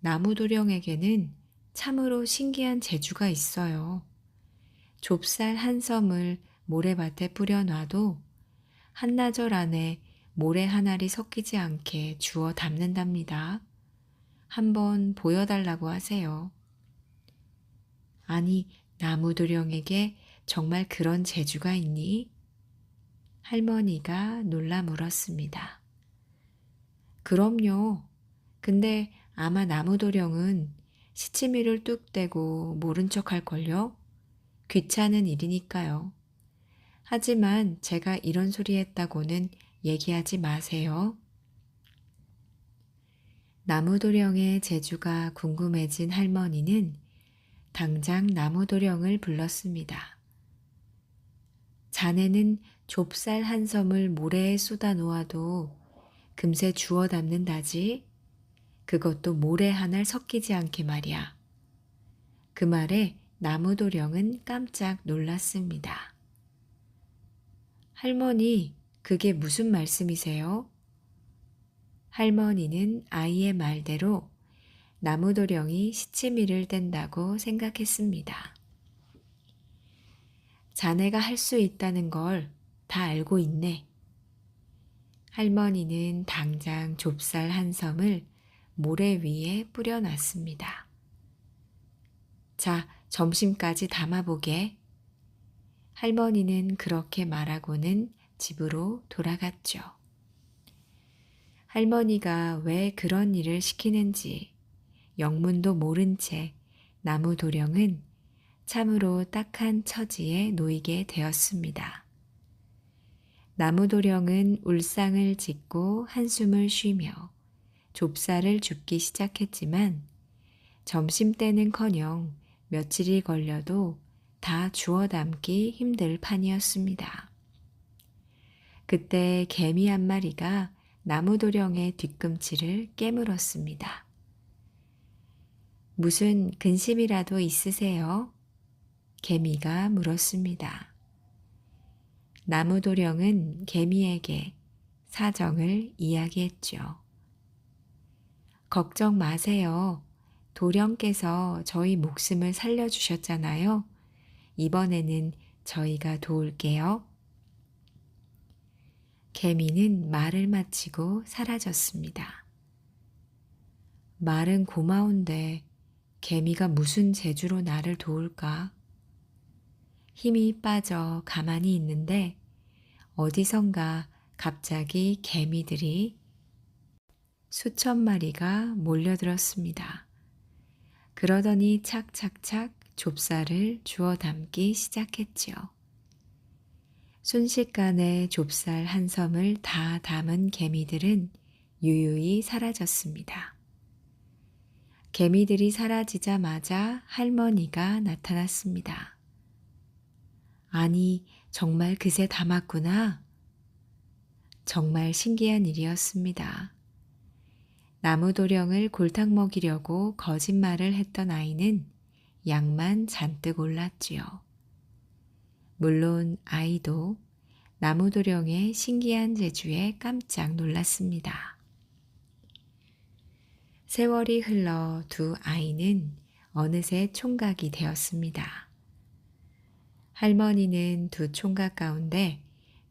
나무도령에게는 참으로 신기한 재주가 있어요. 좁쌀 한 섬을 모래밭에 뿌려놔도 한나절 안에 모래 한 알이 섞이지 않게 주워 담는답니다. 한번 보여달라고 하세요. 아니, 나무도령에게 정말 그런 재주가 있니? 할머니가 놀라 물었습니다. 그럼요. 근데 아마 나무도령은 시치미를 뚝 떼고 모른 척 할걸요? 귀찮은 일이니까요. 하지만 제가 이런 소리 했다고는 얘기하지 마세요. 나무도령의 재주가 궁금해진 할머니는 당장 나무도령을 불렀습니다. 자네는 좁쌀 한 섬을 모래에 쏟아 놓아도 금세 주워 담는다지? 그것도 모래 한 알 섞이지 않게 말이야. 그 말에 나무도령은 깜짝 놀랐습니다. 할머니, 그게 무슨 말씀이세요? 할머니는 아이의 말대로 나무도령이 시치미를 뗀다고 생각했습니다. 자네가 할 수 있다는 걸 다 알고 있네. 할머니는 당장 좁쌀 한 섬을 모래 위에 뿌려놨습니다. 자, 점심까지 담아보게. 할머니는 그렇게 말하고는 집으로 돌아갔죠. 할머니가 왜 그런 일을 시키는지 영문도 모른 채 나무도령은 참으로 딱한 처지에 놓이게 되었습니다. 나무도령은 울상을 짓고 한숨을 쉬며 좁쌀을 줍기 시작했지만 점심때는커녕 며칠이 걸려도 다 주워 담기 힘들 판이었습니다. 그때 개미 한 마리가 나무도령의 뒤꿈치를 깨물었습니다. 무슨 근심이라도 있으세요? 개미가 물었습니다. 나무도령은 개미에게 사정을 이야기했죠. 걱정 마세요. 도령께서 저희 목숨을 살려주셨잖아요. 이번에는 저희가 도울게요. 개미는 말을 마치고 사라졌습니다. 말은 고마운데 개미가 무슨 재주로 나를 도울까? 힘이 빠져 가만히 있는데 어디선가 갑자기 개미들이 수천 마리가 몰려들었습니다. 그러더니 착착착 좁쌀을 주워 담기 시작했지요. 순식간에 좁쌀 한 섬을 다 담은 개미들은 유유히 사라졌습니다. 개미들이 사라지자마자 할머니가 나타났습니다. 아니, 정말 그새 담았구나. 정말 신기한 일이었습니다. 나무도령을 골탕 먹이려고 거짓말을 했던 아이는 양만 잔뜩 올랐지요. 물론 아이도 나무도령의 신기한 재주에 깜짝 놀랐습니다. 세월이 흘러 두 아이는 어느새 총각이 되었습니다. 할머니는 두 총각 가운데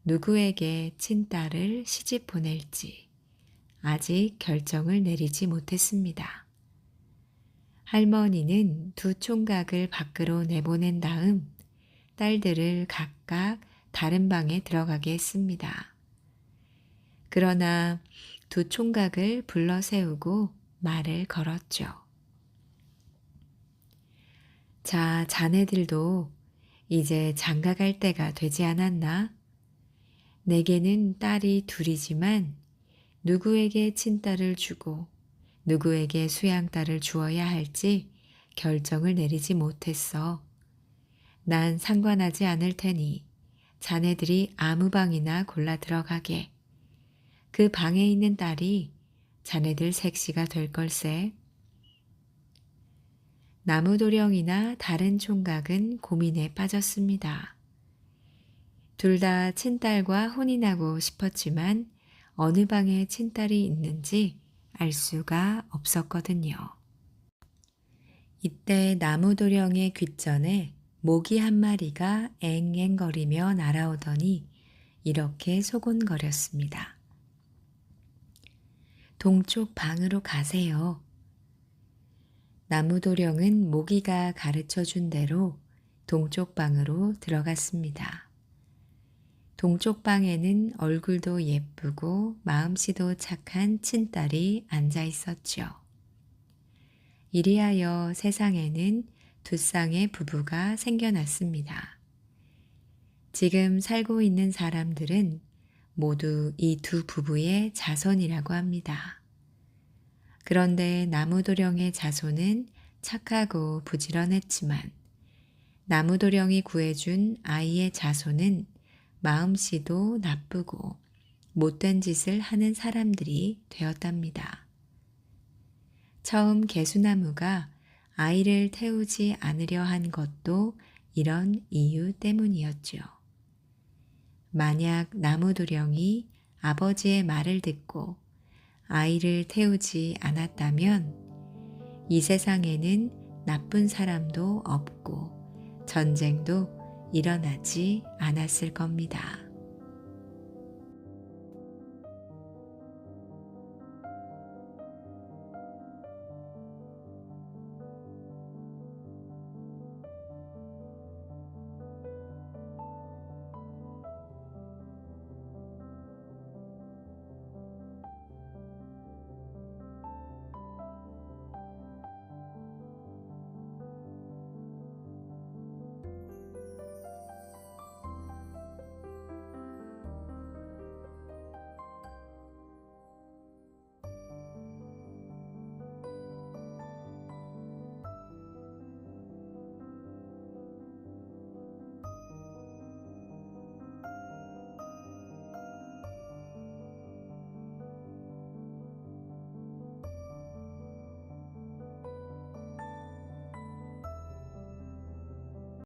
누구에게 친딸을 시집 보낼지 아직 결정을 내리지 못했습니다. 할머니는 두 총각을 밖으로 내보낸 다음 딸들을 각각 다른 방에 들어가게 했습니다. 그러나 두 총각을 불러 세우고 말을 걸었죠. 자, 자네들도 이제 장가갈 때가 되지 않았나? 내게는 딸이 둘이지만 누구에게 친딸을 주고 누구에게 수양딸을 주어야 할지 결정을 내리지 못했어. 난 상관하지 않을 테니 자네들이 아무 방이나 골라 들어가게. 그 방에 있는 딸이 자네들 색시가 될 걸세. 나무도령이나 다른 총각은 고민에 빠졌습니다. 둘 다 친딸과 혼인하고 싶었지만 어느 방에 친딸이 있는지 알 수가 없었거든요. 이때 나무도령의 귓전에 모기 한 마리가 앵앵거리며 날아오더니 이렇게 소곤거렸습니다. 동쪽 방으로 가세요. 나무도령은 모기가 가르쳐 준 대로 동쪽 방으로 들어갔습니다. 동쪽 방에는 얼굴도 예쁘고 마음씨도 착한 친딸이 앉아 있었죠. 이리하여 세상에는 두 쌍의 부부가 생겨났습니다. 지금 살고 있는 사람들은 모두 이 두 부부의 자손이라고 합니다. 그런데 나무도령의 자손은 착하고 부지런했지만 나무도령이 구해준 아이의 자손은 마음씨도 나쁘고 못된 짓을 하는 사람들이 되었답니다. 처음 개수나무가 아이를 태우지 않으려 한 것도 이런 이유 때문이었죠. 만약 나무도령이 아버지의 말을 듣고 아이를 태우지 않았다면 이 세상에는 나쁜 사람도 없고 전쟁도 일어나지 않았을 겁니다.